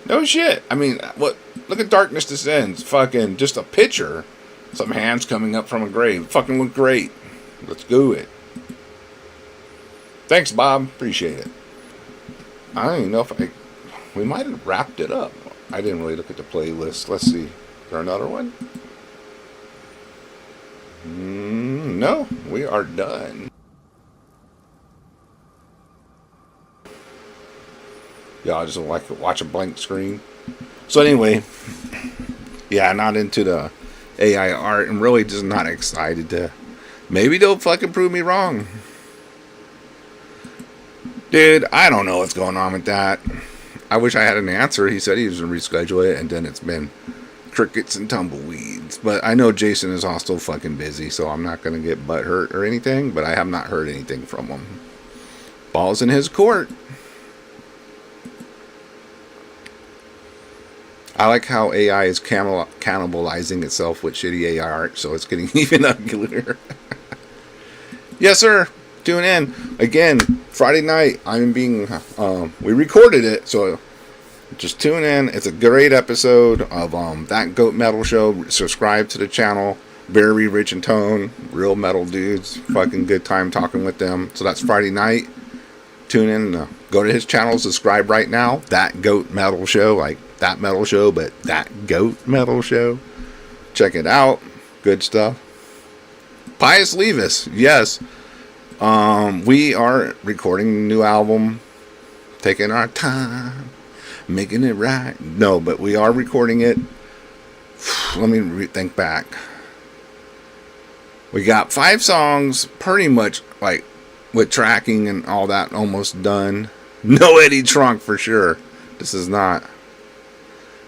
No shit. I mean, what? Look at Darkness Descends. Fucking just a picture. Some hands coming up from a grave. Fucking look great. Let's do it. Thanks, Bob. Appreciate it. I don't even know if we might have wrapped it up. I didn't really look at the playlist. Let's see. Is there another one? No, we are done. Y'all just like to watch a blank screen. So anyway, yeah, not into the AI art and really just not excited to. Maybe they'll fucking prove me wrong. Dude, I don't know what's going on with that. I wish I had an answer. He said he was going to reschedule it, and then it's been crickets and tumbleweeds. But I know Jason is also fucking busy, so I'm not going to get butthurt or anything, but I have not heard anything from him. Ball's in his court. I like how AI is cannibalizing itself with shitty AI art, so it's getting even uglier. Yes, sir. Tune in. Again, Friday night, we recorded it, so just tune in. It's a great episode of That Goat Metal Show. Subscribe to the channel. Very rich in tone. Real metal dudes. Fucking good time talking with them. So that's Friday night. Tune in. Go to his channel. Subscribe right now. That Goat Metal Show. Like that metal show, but That Goat Metal Show. Check it out. Good stuff. Pius Levis. Yes. We are recording a new album. Taking our time. Making it right. No, but we are recording it. Let me think back. We got 5 songs pretty much like with tracking and all that almost done. No Eddie Trunk for sure. This is not.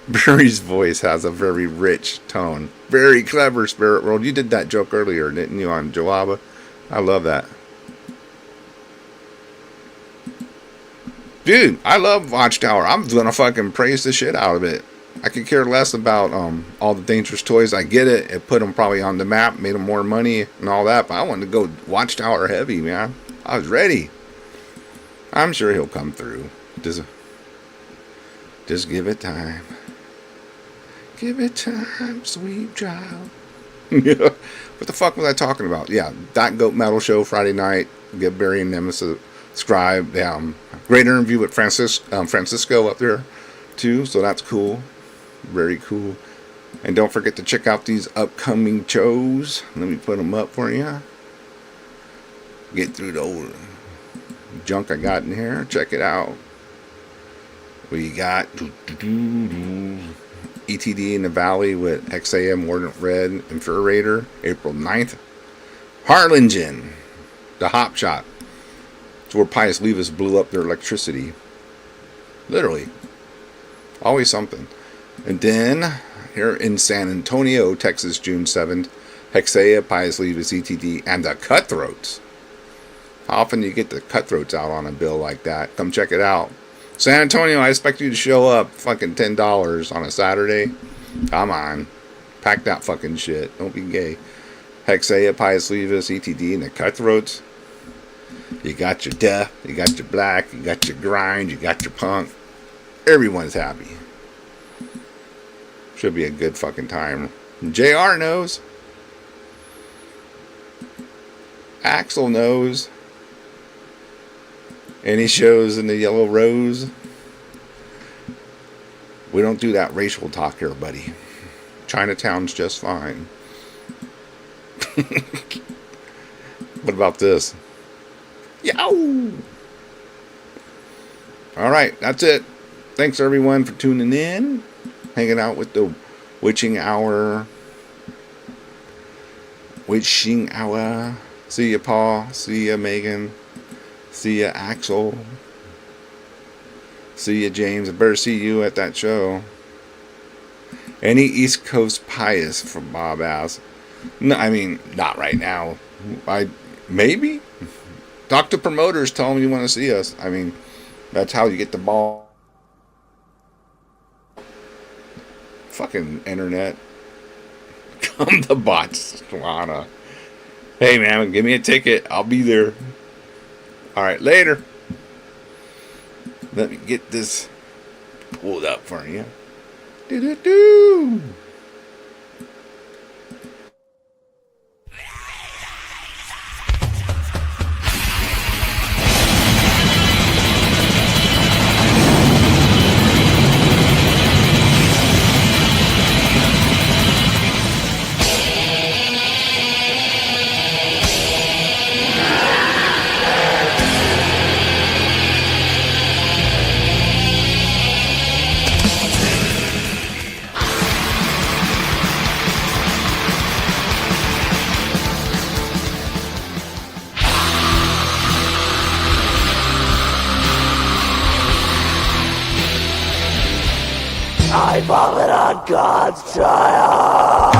Barry's voice has a very rich tone. Very clever, Spirit World. You did that joke earlier, didn't you, on Joaba? I love that. Dude, I love Watchtower. I'm gonna fucking praise the shit out of it. I could care less about all the Dangerous Toys. I get it. It put them probably on the map, made them more money and all that. But I wanted to go Watchtower heavy, man. I was ready. I'm sure he'll come through. Just give it time. Give it time, sweet child. Yeah. What the fuck was I talking about? Yeah, That Goat Metal Show Friday night. Give Barry and them a subscribe. Great interview with Francisco up there too, so that's cool. Very cool. And don't forget to check out these upcoming shows. Let me put them up for you. Get through the old junk I got in here. Check it out. We got ETD in the Valley with XAM Mordant Red Infuriator, April 9th. Harlingen, the Hop Shot. It's where Pius Levis blew up their electricity. Literally. Always something. And then, here in San Antonio, Texas, June 7th, Hexea, Pius Levis, ETD, and the Cutthroats. How often do you get the Cutthroats out on a bill like that? Come check it out. San Antonio, I expect you to show up. Fucking $10 on a Saturday. Come on. Pack that fucking shit. Don't be gay. Hexea, Pius Levis, ETD, and the Cutthroats. You got your death. You got your black. You got your grind. You got your punk. Everyone's happy. Should be a good fucking time. JR knows. Axel knows. Any shows in the Yellow Rose? We don't do that racial talk here, buddy. Chinatown's just fine. What about this? Yow! Alright, that's it. Thanks everyone for tuning in. Hanging out with the Witching Hour. Witching Hour. See ya, Paul. See ya, Megan. See ya, Axel. See ya, James. I better see you at that show. Any East Coast Pius from Bob Ass? No, I mean, not right now. Maybe? Talk to promoters. Tell them you want to see us. I mean, that's how you get the ball. Fucking internet. Come to Botswana. Hey, man, give me a ticket. I'll be there. All right, later. Let me get this pulled up for you. Do-do-do. I vomit on God's child.